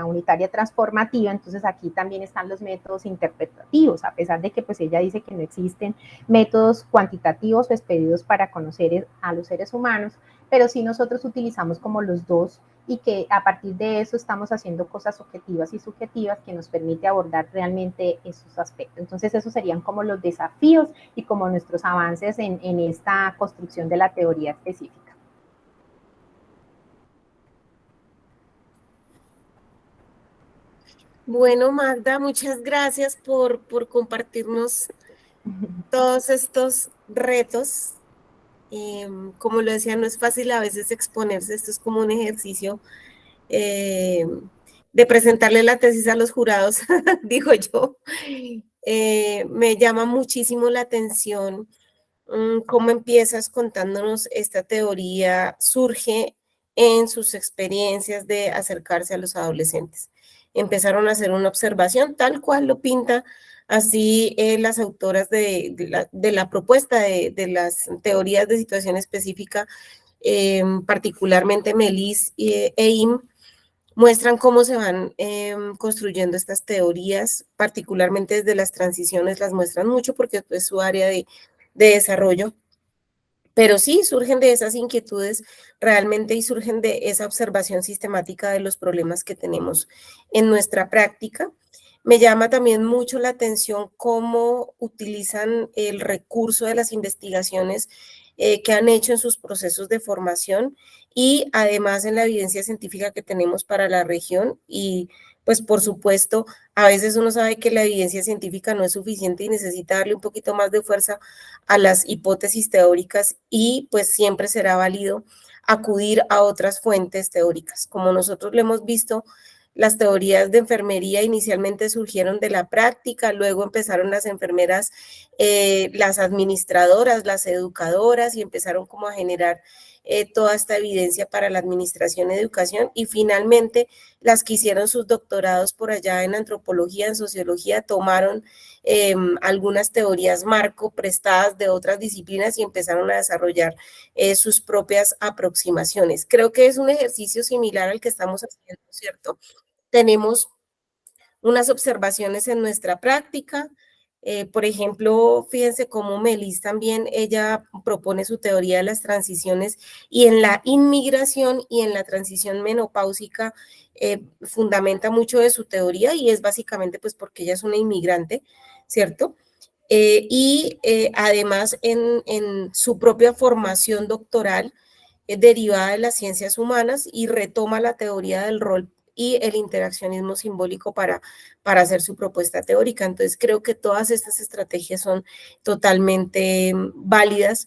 B: unitaria transformativa. Entonces aquí también están los métodos interpretativos, a pesar de que pues ella dice que no existen métodos cuantitativos o expedidos para conocer a los seres humanos, pero sí nosotros utilizamos como los dos y que a partir de eso estamos haciendo cosas objetivas y subjetivas que nos permite abordar realmente esos aspectos. Entonces esos serían como los desafíos y como nuestros avances en esta construcción de la teoría específica.
A: Bueno, Magda, muchas gracias por compartirnos todos estos retos. Como lo decía, no es fácil a veces exponerse, esto es como un ejercicio de presentarle la tesis a los jurados, digo yo. Me llama muchísimo la atención cómo empiezas contándonos esta teoría surge en sus experiencias de acercarse a los adolescentes. Empezaron a hacer una observación tal cual lo pinta así las autoras de la propuesta de las teorías de situación específica, particularmente Melis e Im, muestran cómo se van construyendo estas teorías, particularmente desde las transiciones, las muestran mucho porque es su área de desarrollo. Pero sí, surgen de esas inquietudes realmente y surgen de esa observación sistemática de los problemas que tenemos en nuestra práctica. Me llama también mucho la atención cómo utilizan el recurso de las investigaciones que han hecho en sus procesos de formación y además en la evidencia científica que tenemos para la región y pues por supuesto a veces uno sabe que la evidencia científica no es suficiente y necesita darle un poquito más de fuerza a las hipótesis teóricas y pues siempre será válido acudir a otras fuentes teóricas. Como nosotros lo hemos visto, las teorías de enfermería inicialmente surgieron de la práctica, luego empezaron las enfermeras, las administradoras, las educadoras y empezaron como a generar toda esta evidencia para la administración y educación y finalmente las que hicieron sus doctorados por allá en antropología, en sociología, tomaron algunas teorías marco prestadas de otras disciplinas y empezaron a desarrollar sus propias aproximaciones. Creo que es un ejercicio similar al que estamos haciendo, ¿cierto? Tenemos unas observaciones en nuestra práctica. Por ejemplo, fíjense cómo Melis también, ella propone su teoría de las transiciones y en la inmigración y en la transición menopáusica fundamenta mucho de su teoría y es básicamente pues porque ella es una inmigrante, ¿cierto? Además en su propia formación doctoral derivada de las ciencias humanas y retoma la teoría del rol y el interaccionismo simbólico para hacer su propuesta teórica. Entonces, creo que todas estas estrategias son totalmente válidas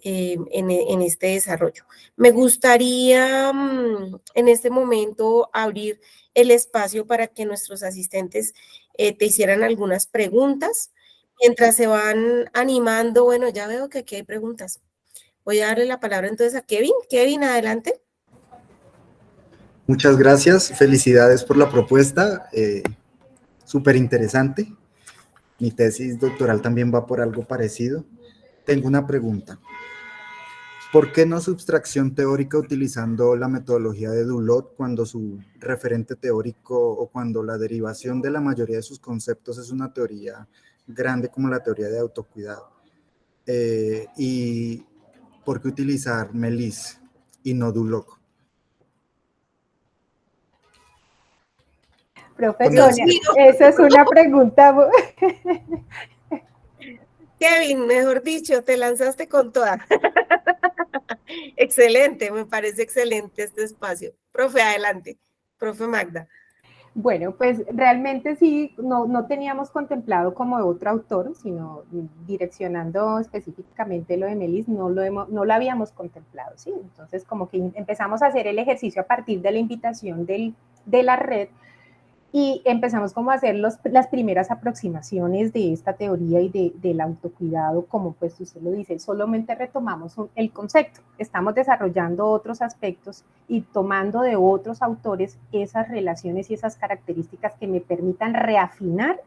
A: en este desarrollo. Me gustaría en este momento abrir el espacio para que nuestros asistentes te hicieran algunas preguntas. Mientras se van animando, bueno, ya veo que aquí hay preguntas. Voy a darle la palabra entonces a Kevin. Kevin, adelante.
C: Muchas gracias, felicidades por la propuesta, súper interesante. Mi tesis doctoral también va por algo parecido. Tengo una pregunta. ¿Por qué no subtracción teórica utilizando la metodología de Dulot cuando su referente teórico o cuando la derivación de la mayoría de sus conceptos es una teoría grande como la teoría de autocuidado? ¿Y por qué utilizar Melis y no Dulot?
B: Profe
C: Con
A: Dios
B: Sonia,
A: mío,
B: esa es una pregunta.
A: Kevin, mejor dicho, te lanzaste con toda. Excelente, me parece excelente este espacio. Profe, adelante. Profe Magda.
B: Bueno, pues realmente sí, no teníamos contemplado como otro autor, sino direccionando específicamente lo de Melis, no lo habíamos contemplado, ¿sí? Entonces como que empezamos a hacer el ejercicio a partir de la invitación de la red y empezamos como a hacer las primeras aproximaciones de esta teoría y del autocuidado, como pues usted lo dice, solamente retomamos el concepto, estamos desarrollando otros aspectos y tomando de otros autores esas relaciones y esas características que me permitan reafinar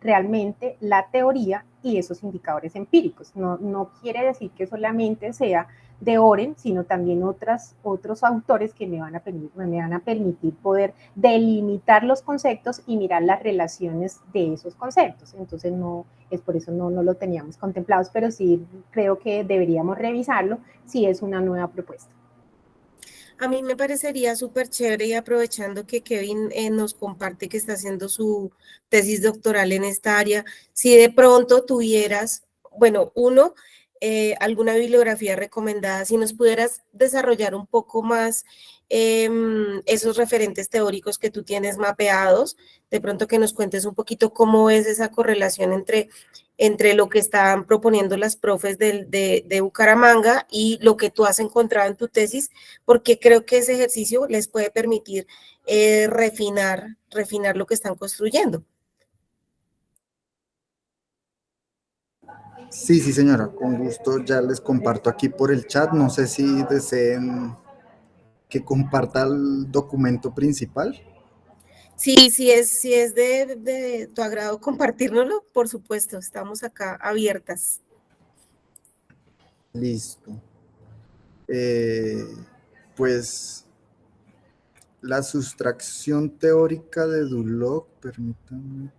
B: realmente la teoría y esos indicadores empíricos. No quiere decir que solamente sea de Oren, sino también otros autores que me van a permitir poder delimitar los conceptos y mirar las relaciones de esos conceptos. Entonces, es por eso no lo teníamos contemplados, pero sí creo que deberíamos revisarlo si es una nueva propuesta.
A: A mí me parecería súper chévere y aprovechando que Kevin nos comparte que está haciendo su tesis doctoral en esta área, si de pronto tuvieras, bueno, alguna bibliografía recomendada, si nos pudieras desarrollar un poco más esos referentes teóricos que tú tienes mapeados, de pronto que nos cuentes un poquito cómo es esa correlación entre lo que están proponiendo las profes de Bucaramanga y lo que tú has encontrado en tu tesis, porque creo que ese ejercicio les puede permitir refinar lo que están construyendo.
C: Sí, sí, señora, con gusto ya les comparto aquí por el chat. No sé si deseen que comparta el documento principal.
A: Sí, si es de tu agrado compartírnoslo, por supuesto, estamos acá abiertas.
C: Listo. Pues la sustracción teórica de Dulloc, permítanme.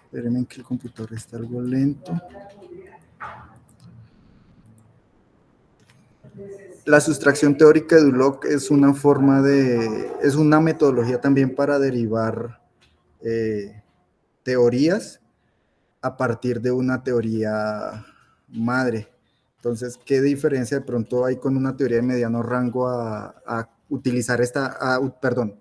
C: Espérenme que el computador está algo lento. La sustracción teórica de Dulloc es es una metodología también para derivar teorías a partir de una teoría madre. Entonces, ¿qué diferencia de pronto hay con una teoría de mediano rango a utilizar perdón?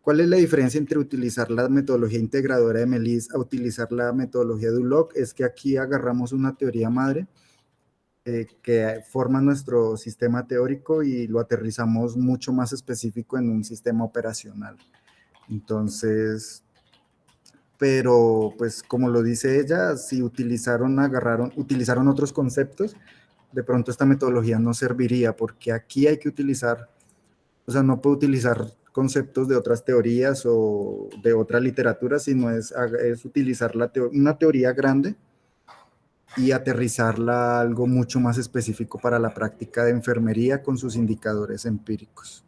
C: ¿Cuál es la diferencia entre utilizar la metodología integradora de Melis a utilizar la metodología de Dulloc? Es que aquí agarramos una teoría madre que forma nuestro sistema teórico y lo aterrizamos mucho más específico en un sistema operacional. Entonces, pero pues como lo dice ella, si utilizaron otros conceptos, de pronto esta metodología no serviría, porque aquí hay que utilizar, o sea, no puedo utilizar conceptos de otras teorías o de otra literatura, sino es utilizar una teoría grande y aterrizarla a algo mucho más específico para la práctica de enfermería con sus indicadores empíricos.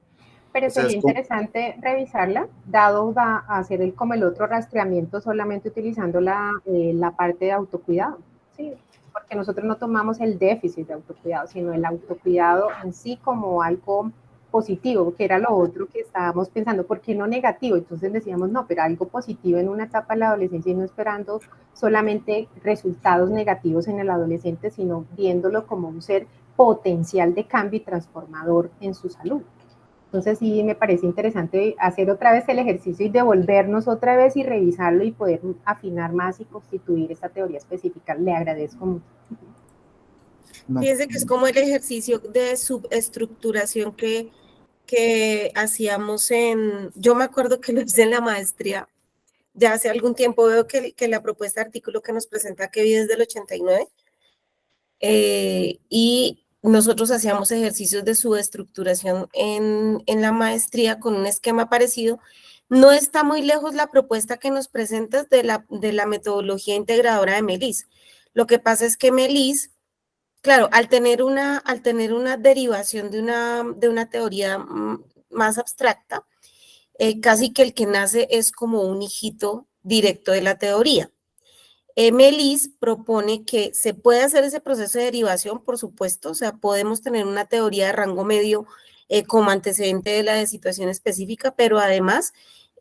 B: Pero
C: O sea,
B: sería interesante revisarla, dado a hacer como el otro rastreamiento solamente utilizando la parte de autocuidado, ¿sí? Porque nosotros no tomamos el déficit de autocuidado, sino el autocuidado en sí como algo positivo, que era lo otro que estábamos pensando, ¿por qué no negativo? Entonces decíamos, no, pero algo positivo en una etapa de la adolescencia y no esperando solamente resultados negativos en el adolescente, sino viéndolo como un ser potencial de cambio y transformador en su salud. Entonces sí me parece interesante hacer otra vez el ejercicio y devolvernos otra vez y revisarlo y poder afinar más y constituir esta teoría específica. Le agradezco mucho.
C: no.
A: Fíjense que es como el ejercicio de subestructuración que hacíamos yo me acuerdo que lo hice en la maestría, ya hace algún tiempo veo que la propuesta de artículo que nos presenta Kevin es del 89, y nosotros hacíamos ejercicios de subestructuración en la maestría con un esquema parecido. No está muy lejos la propuesta que nos presentas de la metodología integradora de Melis. Lo que pasa es que Melis, claro, al tener una derivación de una teoría más abstracta, casi que el que nace es como un hijito directo de la teoría. Melis propone que se puede hacer ese proceso de derivación, por supuesto, o sea, podemos tener una teoría de rango medio como antecedente de la de situación específica, pero además,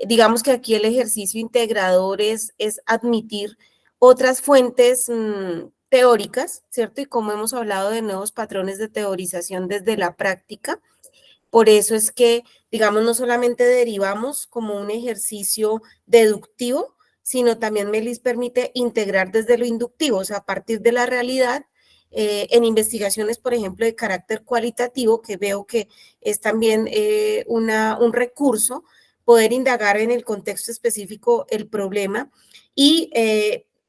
A: digamos que aquí el ejercicio integrador es admitir otras fuentes teóricas, ¿cierto? Y como hemos hablado de nuevos patrones de teorización desde la práctica, por eso es que, digamos, no solamente derivamos como un ejercicio deductivo, sino también Melis permite integrar desde lo inductivo, o sea, a partir de la realidad, en investigaciones, por ejemplo, de carácter cualitativo, que veo que es también un recurso, poder indagar en el contexto específico el problema y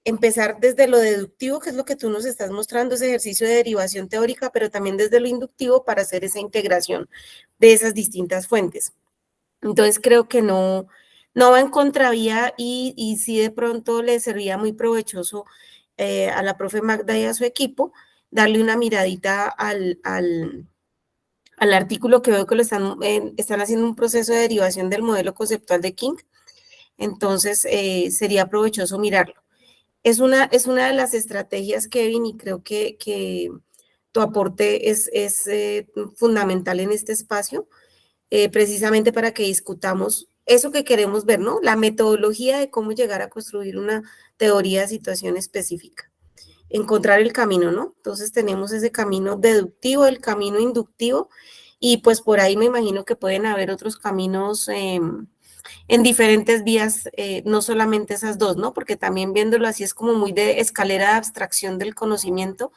A: empezar desde lo deductivo, que es lo que tú nos estás mostrando, ese ejercicio de derivación teórica, pero también desde lo inductivo para hacer esa integración de esas distintas fuentes. Entonces creo que no va en contravía y sí de pronto le sería muy provechoso a la profe Magda y a su equipo darle una miradita al artículo que veo que lo están haciendo un proceso de derivación del modelo conceptual de King. Entonces sería provechoso mirarlo. Es una de las estrategias, Kevin, y creo que tu aporte es fundamental en este espacio, precisamente para que discutamos eso que queremos ver, ¿no? La metodología de cómo llegar a construir una teoría de situación específica. Encontrar el camino, ¿no? Entonces tenemos ese camino deductivo, el camino inductivo, y pues por ahí me imagino que pueden haber otros caminos en diferentes vías, no solamente esas dos, ¿no? Porque también viéndolo así es como muy de escalera de abstracción del conocimiento,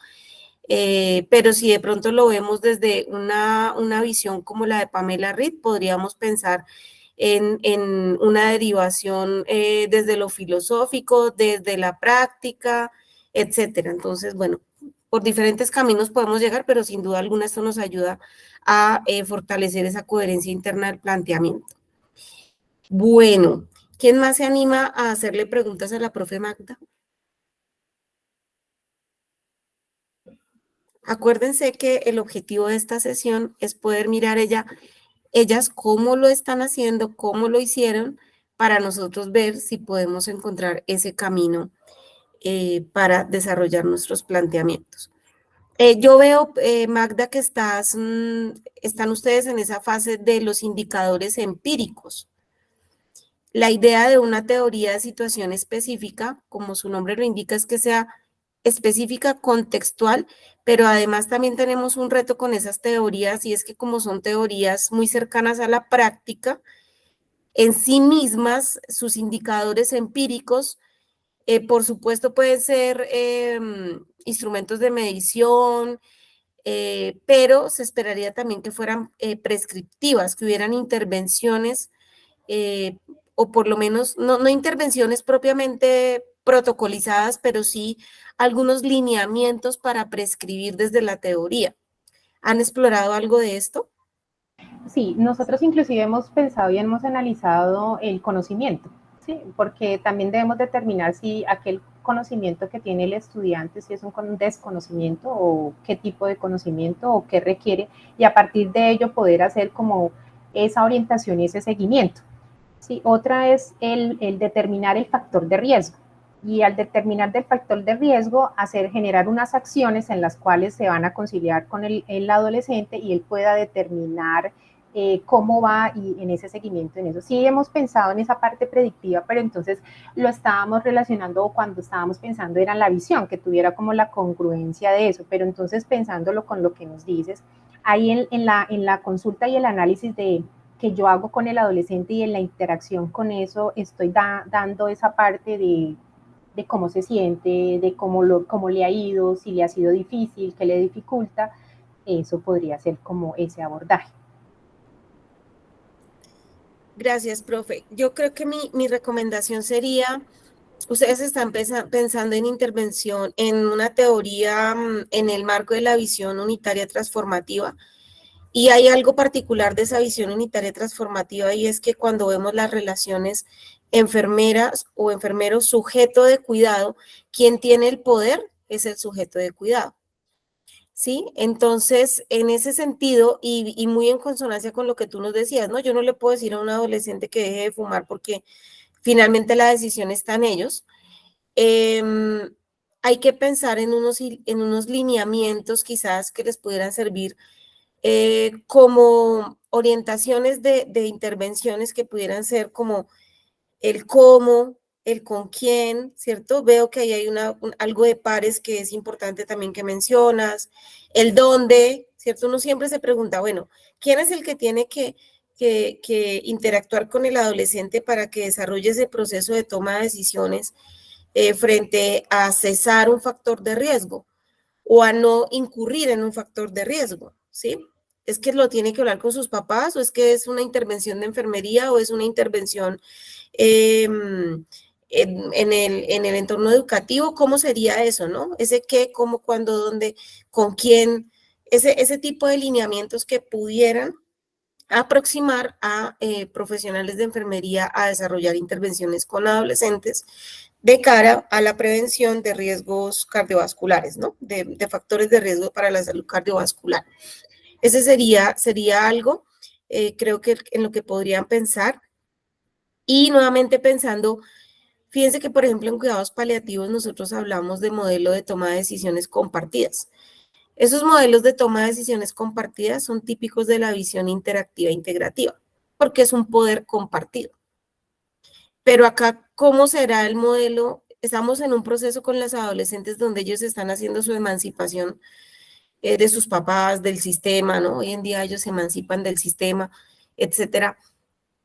A: pero si de pronto lo vemos desde una visión como la de Pamela Reed, podríamos pensar en una derivación desde lo filosófico, desde la práctica, etcétera. Entonces, bueno, por diferentes caminos podemos llegar, pero sin duda alguna esto nos ayuda a fortalecer esa coherencia interna del planteamiento. Bueno, ¿quién más se anima a hacerle preguntas a la profe Magda? Acuérdense que el objetivo de esta sesión es poder mirar ellas cómo lo están haciendo, cómo lo hicieron, para nosotros ver si podemos encontrar ese camino para desarrollar nuestros planteamientos. Yo veo, Magda, que están ustedes en esa fase de los indicadores empíricos. La idea de una teoría de situación específica, como su nombre lo indica, es que sea específica, contextual, pero además también tenemos un reto con esas teorías, y es que como son teorías muy cercanas a la práctica, en sí mismas, sus indicadores empíricos, por supuesto, pueden ser instrumentos de medición, pero se esperaría también que fueran prescriptivas, que hubieran intervenciones, o por lo menos, no intervenciones propiamente protocolizadas, pero sí algunos lineamientos para prescribir desde la teoría. ¿Han explorado algo de esto?
B: Sí, nosotros inclusive hemos pensado y hemos analizado el conocimiento, ¿sí? Porque también debemos determinar si aquel conocimiento que tiene el estudiante, si es un desconocimiento o qué tipo de conocimiento o qué requiere, y a partir de ello poder hacer como esa orientación y ese seguimiento. ¿Sí? Otra es el determinar el factor de riesgo. Y al determinar del factor de riesgo, generar unas acciones en las cuales se van a conciliar con el adolescente y él pueda determinar cómo va y en ese seguimiento, en eso. Sí hemos pensado en esa parte predictiva, pero entonces lo estábamos relacionando, o cuando estábamos pensando era en la visión, que tuviera como la congruencia de eso, pero entonces pensándolo con lo que nos dices, ahí en la consulta y el análisis que yo hago con el adolescente y en la interacción con eso, estoy dando esa parte de cómo se siente, de cómo le ha ido, si le ha sido difícil, qué le dificulta. Eso podría ser como ese abordaje.
A: Gracias, profe. Yo creo que mi recomendación sería, ustedes están pensando en intervención, en una teoría en el marco de la visión unitaria transformativa, y hay algo particular de esa visión unitaria transformativa, y es que cuando vemos las relaciones enfermeras o enfermeros sujeto de cuidado, quien tiene el poder es el sujeto de cuidado. ¿Sí? Entonces, en ese sentido, y muy en consonancia con lo que tú nos decías, ¿no? Yo no le puedo decir a un adolescente que deje de fumar porque finalmente la decisión está en ellos. Hay que pensar en unos lineamientos quizás que les pudieran servir como orientaciones de intervenciones que pudieran ser como el cómo, el con quién, ¿cierto? Veo que ahí hay algo de pares que es importante también que mencionas, el dónde, ¿cierto? Uno siempre se pregunta, bueno, ¿quién es el que tiene que interactuar con el adolescente para que desarrolle ese proceso de toma de decisiones frente a cesar un factor de riesgo o a no incurrir en un factor de riesgo, ¿sí? ¿Es que lo tiene que hablar con sus papás o es que es una intervención de enfermería o es una intervención en el entorno educativo? ¿Cómo sería eso, no? Ese qué, cómo, cuándo, dónde, con quién, ese tipo de lineamientos que pudieran aproximar a profesionales de enfermería a desarrollar intervenciones con adolescentes de cara a la prevención de riesgos cardiovasculares, ¿no? De factores de riesgo para la salud cardiovascular. Ese sería algo, creo que en lo que podrían pensar. Y nuevamente pensando, fíjense que, por ejemplo, en cuidados paliativos nosotros hablamos de modelo de toma de decisiones compartidas. Esos modelos de toma de decisiones compartidas son típicos de la visión interactiva e integrativa, porque es un poder compartido. Pero acá, ¿cómo será el modelo? Estamos en un proceso con las adolescentes donde ellos están haciendo su emancipación de sus papás, del sistema, ¿no? Hoy en día ellos se emancipan del sistema, etcétera.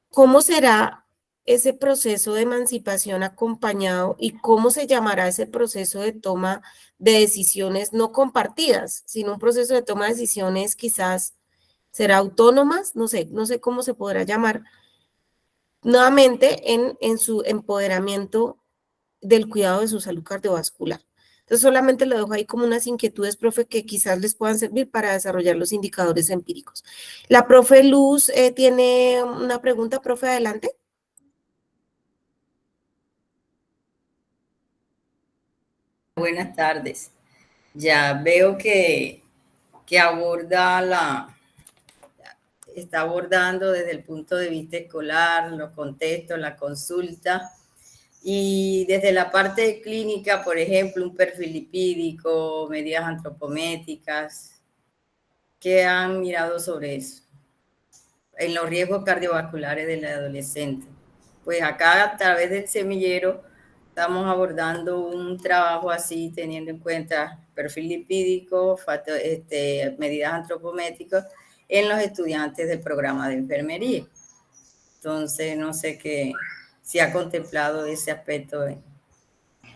A: ¿Cómo será ese proceso de emancipación acompañado y cómo se llamará ese proceso de toma de decisiones no compartidas, sino un proceso de toma de decisiones quizás será autónomas? No sé cómo se podrá llamar, nuevamente en su empoderamiento del cuidado de su salud cardiovascular. Entonces, solamente lo dejo ahí como unas inquietudes, profe, que quizás les puedan servir para desarrollar los indicadores empíricos. La profe Luz tiene una pregunta, profe, adelante.
D: Buenas tardes. Ya veo que está abordando desde el punto de vista escolar, los contextos, la consulta, y desde la parte clínica, por ejemplo, un perfil lipídico, medidas antropométricas. ¿Qué han mirado sobre eso? En los riesgos cardiovasculares del adolescente. Pues acá, a través del semillero, estamos abordando un trabajo así, teniendo en cuenta perfil lipídico, medidas antropométricas en los estudiantes del programa de enfermería. Entonces, no sé si ha contemplado ese aspecto.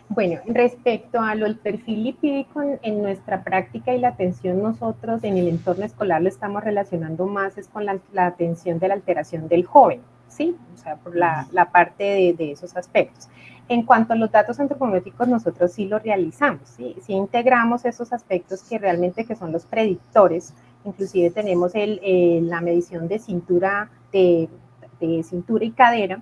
B: Bueno, respecto a lo del perfil lipídico, en nuestra práctica y la atención nosotros en el entorno escolar lo estamos relacionando más es con la atención de la alteración del joven, ¿sí? O sea, por la parte de esos aspectos. En cuanto a los datos antropométricos, nosotros sí lo realizamos, ¿sí? Sí integramos esos aspectos que realmente que son los predictores. Inclusive tenemos la medición de cintura, de cintura y cadera,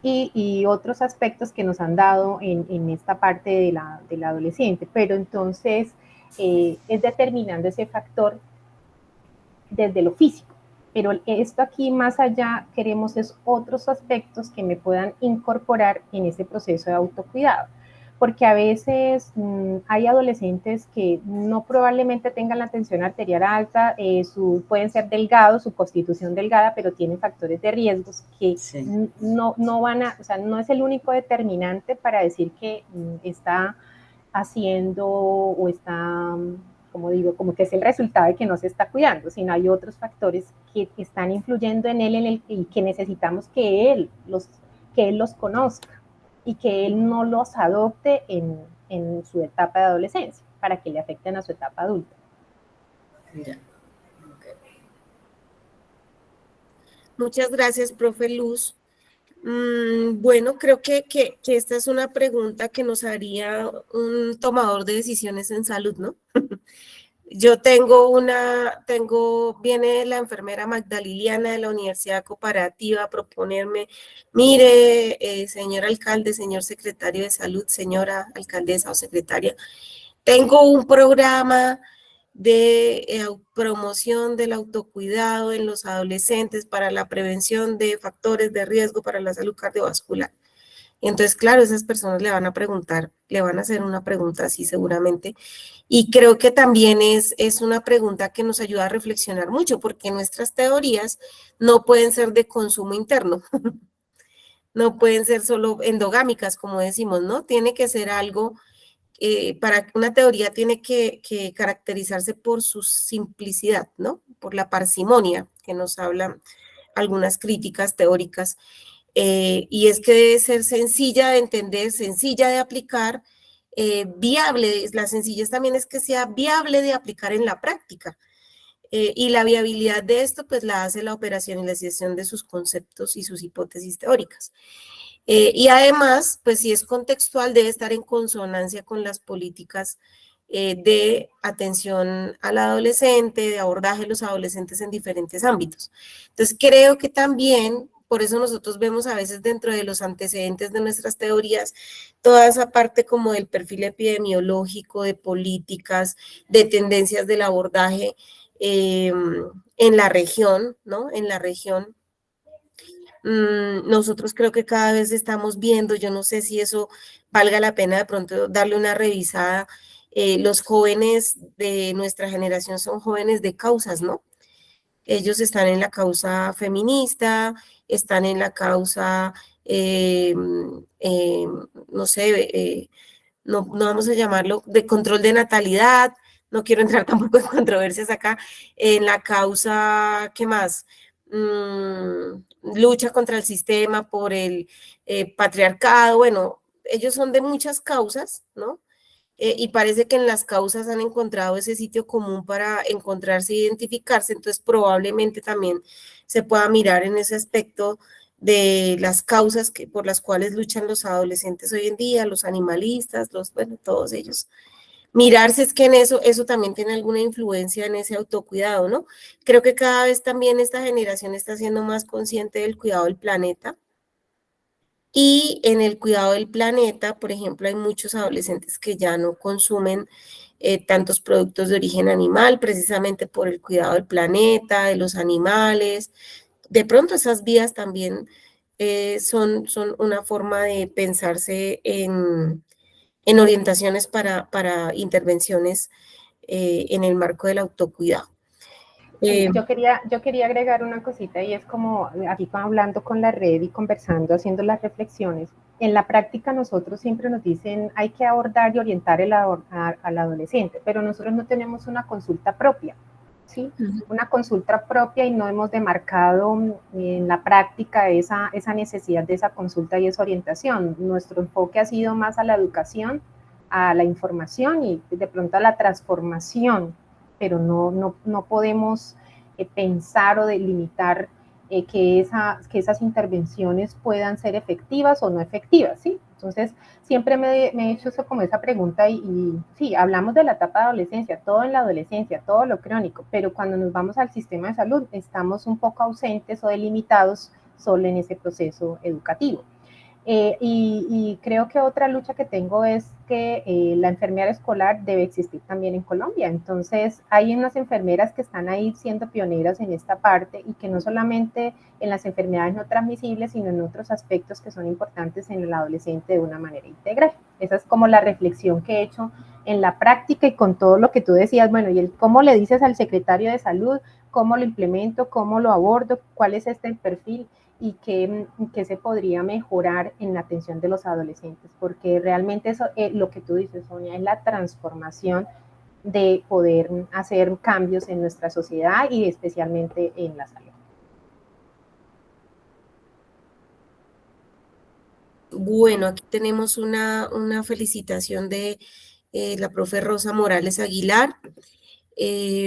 B: y otros aspectos que nos han dado en esta parte de la adolescente. Pero entonces es determinando ese factor desde lo físico. Pero esto aquí más allá queremos es otros aspectos que me puedan incorporar en ese proceso de autocuidado. Porque a veces hay adolescentes que no probablemente tengan la tensión arterial alta, pueden ser delgados, su constitución delgada, pero tienen factores de riesgos que sí. no van a, o sea, no es el único determinante para decir que está haciendo o está, como digo, como que es el resultado de que no se está cuidando, sino hay otros factores que están influyendo en él y que necesitamos que él los conozca y que él no los adopte en su etapa de adolescencia para que le afecten a su etapa adulta.
D: Yeah. Okay.
A: Muchas gracias, profe Luz. Bueno, creo que esta es una pregunta que nos haría un tomador de decisiones en salud, ¿no? Yo viene la enfermera Magdaliliana de la Universidad Cooperativa a proponerme, mire, señor alcalde, señor secretario de salud, señora alcaldesa o secretaria, tengo un programa de promoción del autocuidado en los adolescentes para la prevención de factores de riesgo para la salud cardiovascular. Entonces, claro, esas personas le van a preguntar, le van a hacer una pregunta así seguramente. Y creo que también es una pregunta que nos ayuda a reflexionar mucho, porque nuestras teorías no pueden ser de consumo interno, no pueden ser solo endogámicas, como decimos, ¿no? Tiene que ser algo, para una teoría tiene que caracterizarse por su simplicidad, ¿no? Por la parsimonia que nos hablan algunas críticas teóricas. Y es que debe ser sencilla de entender, sencilla de aplicar, viable. La sencillez también es que sea viable de aplicar en la práctica. Y la viabilidad de esto, pues la hace la operacionalización de sus conceptos y sus hipótesis teóricas. Y además, pues si es contextual, debe estar en consonancia con las políticas de atención al adolescente, de abordaje de los adolescentes en diferentes ámbitos. Entonces, creo que también, por eso nosotros vemos a veces dentro de los antecedentes de nuestras teorías, toda esa parte como del perfil epidemiológico, de políticas, de tendencias del abordaje en la región, ¿no? En la región. Nosotros creo que cada vez estamos viendo, yo no sé si eso valga la pena de pronto darle una revisada. Los jóvenes de nuestra generación son jóvenes de causas, ¿no? Ellos están en la causa feminista, están en la causa, no sé, no vamos a llamarlo de control de natalidad, no quiero entrar tampoco en controversias acá, en la causa, ¿qué más? Lucha contra el sistema por el patriarcado, bueno, ellos son de muchas causas, ¿no? Y parece que en las causas han encontrado ese sitio común para encontrarse e identificarse, entonces probablemente también se pueda mirar en ese aspecto de las causas por las cuales luchan los adolescentes hoy en día, los animalistas, bueno, todos ellos. Mirarse es que en eso también tiene alguna influencia en ese autocuidado, ¿no? Creo que cada vez también esta generación está siendo más consciente del cuidado del planeta. Y en el cuidado del planeta, por ejemplo, hay muchos adolescentes que ya no consumen tantos productos de origen animal, precisamente por el cuidado del planeta, de los animales. De pronto esas vías también son una forma de pensarse en orientaciones para intervenciones en el marco del autocuidado.
B: Sí, yo quería agregar una cosita y es como aquí hablando con la red y conversando, haciendo las reflexiones. En la práctica nosotros siempre nos dicen hay que abordar y orientar al adolescente, pero nosotros no tenemos una consulta propia, ¿sí? Una consulta propia y no hemos demarcado en la práctica esa necesidad de esa consulta y esa orientación. Nuestro enfoque ha sido más a la educación, a la información y de pronto a la transformación, pero no podemos pensar o delimitar que esas intervenciones puedan ser efectivas o no efectivas, ¿sí? Entonces, siempre me he hecho eso como esa pregunta y sí, hablamos de la etapa de adolescencia, todo en la adolescencia, todo lo crónico, pero cuando nos vamos al sistema de salud estamos un poco ausentes o delimitados solo en ese proceso educativo. Y creo que otra lucha que tengo es que la enfermera escolar debe existir también en Colombia. Entonces, hay unas enfermeras que están ahí siendo pioneras en esta parte y que no solamente en las enfermedades no transmisibles, sino en otros aspectos que son importantes en el adolescente de una manera integral. Esa es como la reflexión que he hecho en la práctica y con todo lo que tú decías, bueno, y cómo le dices al secretario de salud, cómo lo implemento, cómo lo abordo, cuál es este perfil y qué se podría mejorar en la atención de los adolescentes, porque realmente eso, lo que tú dices, Sonia, es la transformación de poder hacer cambios en nuestra sociedad y especialmente en la salud.
A: Bueno, aquí tenemos una felicitación de la profe Rosa Morales Aguilar.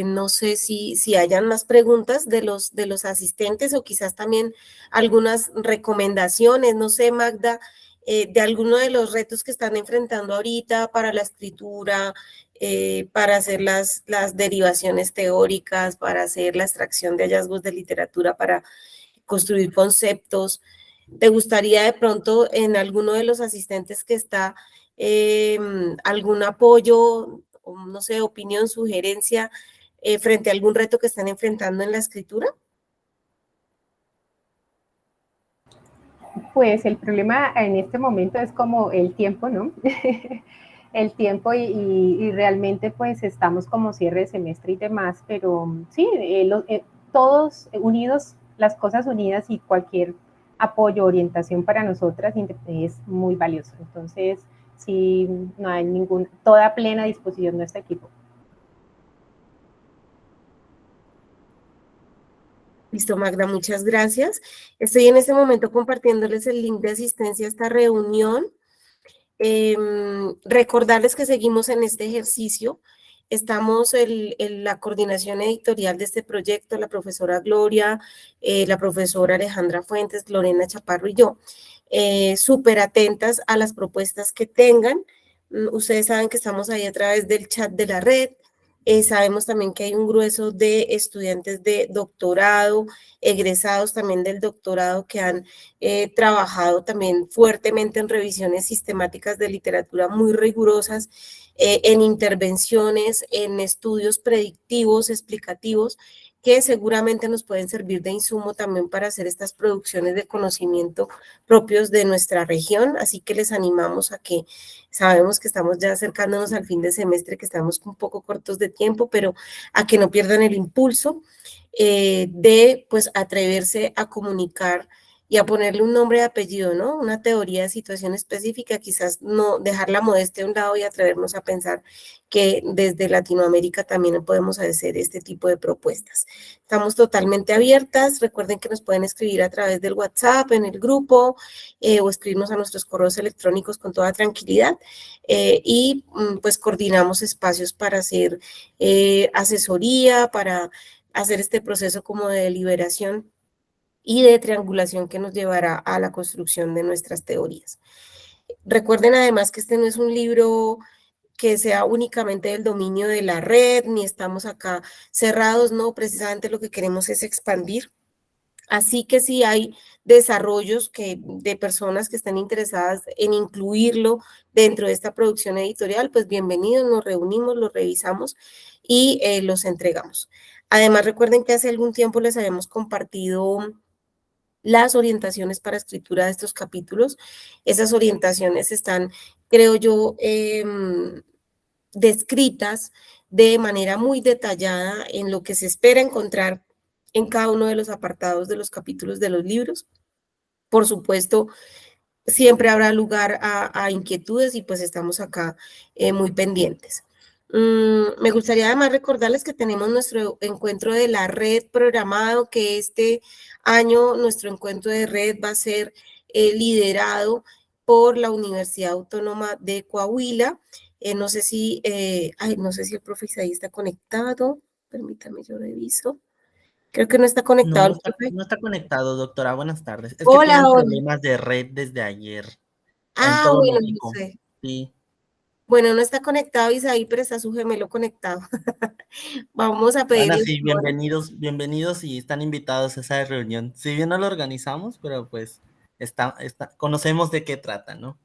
A: No sé si hayan más preguntas de los asistentes o quizás también algunas recomendaciones, no sé, Magda, de alguno de los retos que están enfrentando ahorita para la escritura, para hacer las derivaciones teóricas, para hacer la extracción de hallazgos de literatura, para construir conceptos. ¿Te gustaría de pronto en alguno de los asistentes que está algún apoyo, no sé, opinión, sugerencia frente a algún reto que están enfrentando en la escritura?
B: Pues el problema en este momento es como el tiempo, ¿no? El tiempo y realmente pues estamos como cierre de semestre y demás, pero sí, todos unidos, las cosas unidas y cualquier apoyo, orientación para nosotras es muy valioso. Entonces, sí, no hay toda plena disposición de nuestro equipo.
A: Listo, Magda, muchas gracias. Estoy en este momento compartiéndoles el link de asistencia a esta reunión. Recordarles que seguimos en este ejercicio. Estamos en la coordinación editorial de este proyecto, la profesora Gloria, la profesora Alejandra Fuentes, Lorena Chaparro y yo, súper atentas a las propuestas que tengan. Ustedes saben que estamos ahí a través del chat de la red. Sabemos también que hay un grueso de estudiantes de doctorado, egresados también del doctorado que han trabajado también fuertemente en revisiones sistemáticas de literatura muy rigurosas, en intervenciones, en estudios predictivos, explicativos, que seguramente nos pueden servir de insumo también para hacer estas producciones de conocimiento propios de nuestra región. Así que les animamos a que, sabemos que estamos ya acercándonos al fin de semestre, que estamos un poco cortos de tiempo, pero a que no pierdan el impulso de pues atreverse a comunicar y a ponerle un nombre y apellido, ¿no? Una teoría de situación específica, quizás no dejar la modestia a un lado y atrevernos a pensar que desde Latinoamérica también podemos hacer este tipo de propuestas. Estamos totalmente abiertas, recuerden que nos pueden escribir a través del WhatsApp, en el grupo, o escribirnos a nuestros correos electrónicos con toda tranquilidad, y pues coordinamos espacios para hacer asesoría, para hacer este proceso como de deliberación y de triangulación que nos llevará a la construcción de nuestras teorías. Recuerden además que este no es un libro que sea únicamente del dominio de la red, ni estamos acá cerrados, no, precisamente lo que queremos es expandir. Así que si hay desarrollos de personas que estén interesadas en incluirlo dentro de esta producción editorial, pues bienvenidos, nos reunimos, los revisamos y los entregamos. Además, recuerden que hace algún tiempo les habíamos compartido las orientaciones para escritura de estos capítulos. Esas orientaciones están, creo yo, descritas de manera muy detallada en lo que se espera encontrar en cada uno de los apartados de los capítulos de los libros. Por supuesto, siempre habrá lugar a inquietudes y pues estamos acá muy pendientes. Me gustaría además recordarles que tenemos nuestro encuentro de la red programado, que este año nuestro encuentro de red va a ser liderado por la Universidad Autónoma de Coahuila. No sé si el profe Isaí está conectado. Permítame, yo reviso. Creo que no está conectado el profe.
E: No está conectado, doctora. Buenas tardes. Es que
A: Hola,
E: tienen
A: hola.
E: problemas de red desde ayer en
A: Ah,
E: todo
A: bueno, no
E: México.
A: sé.
E: Sí.
A: Bueno, no está conectado Isaí, pero está su gemelo conectado. Vamos a
E: Ana,
A: pedirle.
E: sí, bienvenidos y están invitados a esa reunión. Si bien no lo organizamos, pero pues conocemos de qué trata, ¿no?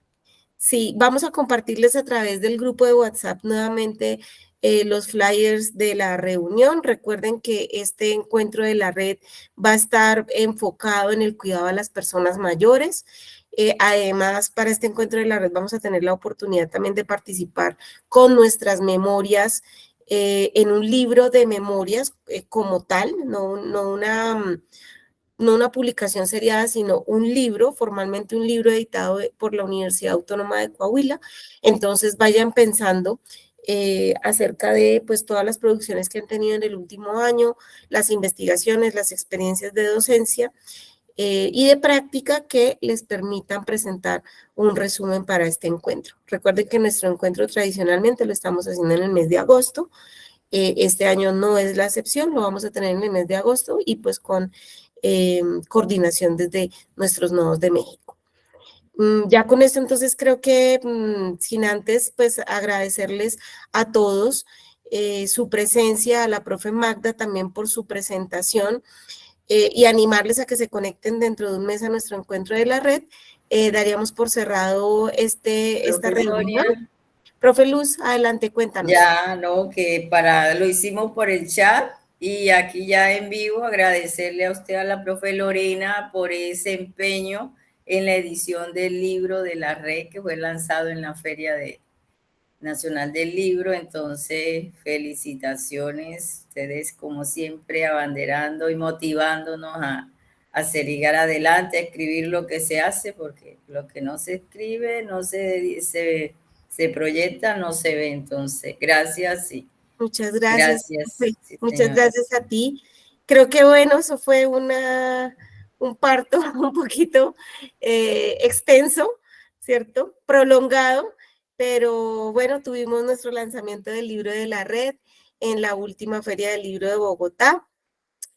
A: Sí, vamos a compartirles a través del grupo de WhatsApp nuevamente los flyers de la reunión. Recuerden que este encuentro de la red va a estar enfocado en el cuidado a las personas mayores. Además, para este encuentro de la red vamos a tener la oportunidad también de participar con nuestras memorias en un libro de memorias como tal, no una publicación seriada, sino un libro, formalmente un libro editado por la Universidad Autónoma de Coahuila. Entonces vayan pensando acerca de pues todas las producciones que han tenido en el último año, las investigaciones, las experiencias de docencia y de práctica que les permitan presentar un resumen para este encuentro. Recuerden que nuestro encuentro tradicionalmente lo estamos haciendo en el mes de agosto. Este año no es la excepción, lo vamos a tener en el mes de agosto y pues con coordinación desde nuestros nodos de México. Ya con esto entonces creo que sin antes pues agradecerles a todos su presencia, a la profe Magda también por su presentación y animarles a que se conecten dentro de un mes a nuestro encuentro de la red. Daríamos por cerrado esta reunión. Profe Luz, adelante, cuéntanos.
D: Ya, no, que lo hicimos por el chat y aquí ya en vivo agradecerle a usted, a la profe Lorena, por ese empeño en la edición del libro de la red que fue lanzado en la Feria Nacional del Libro. Entonces, felicitaciones, ustedes como siempre abanderando y motivándonos a seguir adelante, a escribir lo que se hace, porque lo que no se escribe, no se proyecta, no se ve. Entonces, gracias y
A: muchas gracias.
D: gracias. Sí,
A: muchas
D: señora.
A: gracias a ti. Creo que bueno, eso fue un parto un poquito extenso, ¿cierto? Prolongado, pero bueno, tuvimos nuestro lanzamiento del libro de la red en la última Feria del Libro de Bogotá.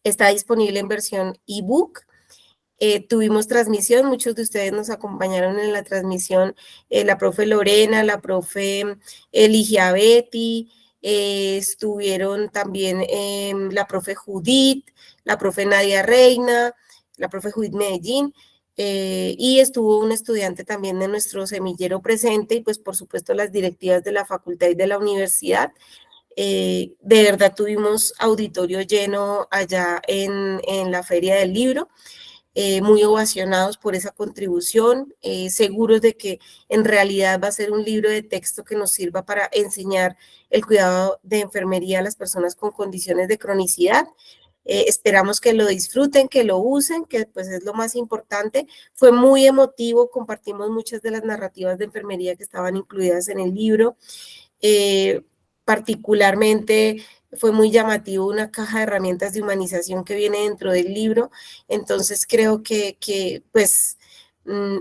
A: Está disponible en versión ebook. Tuvimos transmisión, muchos de ustedes nos acompañaron en la transmisión, la profe Lorena, la profe Eligia Betty, estuvieron también la profe Judith, la profe Nadia Reina, la profe Judith Medellín, y estuvo un estudiante también de nuestro semillero presente, y pues por supuesto las directivas de la facultad y de la universidad. De verdad tuvimos auditorio lleno allá en la Feria del Libro. Muy ovacionados por esa contribución, seguros de que en realidad va a ser un libro de texto que nos sirva para enseñar el cuidado de enfermería a las personas con condiciones de cronicidad. Esperamos que lo disfruten, que lo usen, que pues es lo más importante. Fue muy emotivo, compartimos muchas de las narrativas de enfermería que estaban incluidas en el libro. Particularmente fue muy llamativo una caja de herramientas de humanización que viene dentro del libro. Entonces creo que pues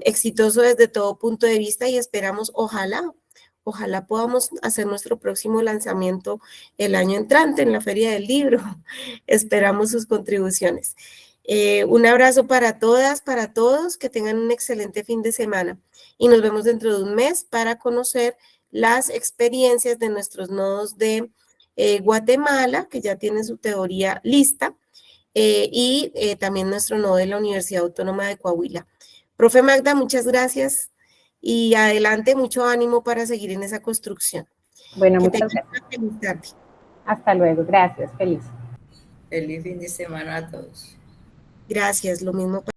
A: exitoso desde todo punto de vista, y esperamos, ojalá podamos hacer nuestro próximo lanzamiento el año entrante en la Feria del Libro. Esperamos sus contribuciones. Un abrazo para todas, para todos, que tengan un excelente fin de semana, y nos vemos dentro de un mes para conocer las experiencias de nuestros nodos de Guatemala, que ya tienen su teoría lista, y también nuestro nodo de la Universidad Autónoma de Coahuila. Profe Magda, muchas gracias, y adelante, mucho ánimo para seguir en esa construcción.
B: Bueno, muchas gracias.
A: Feliz tarde.
B: Hasta luego, gracias, feliz.
D: Feliz fin de semana a todos.
A: Gracias, lo mismo para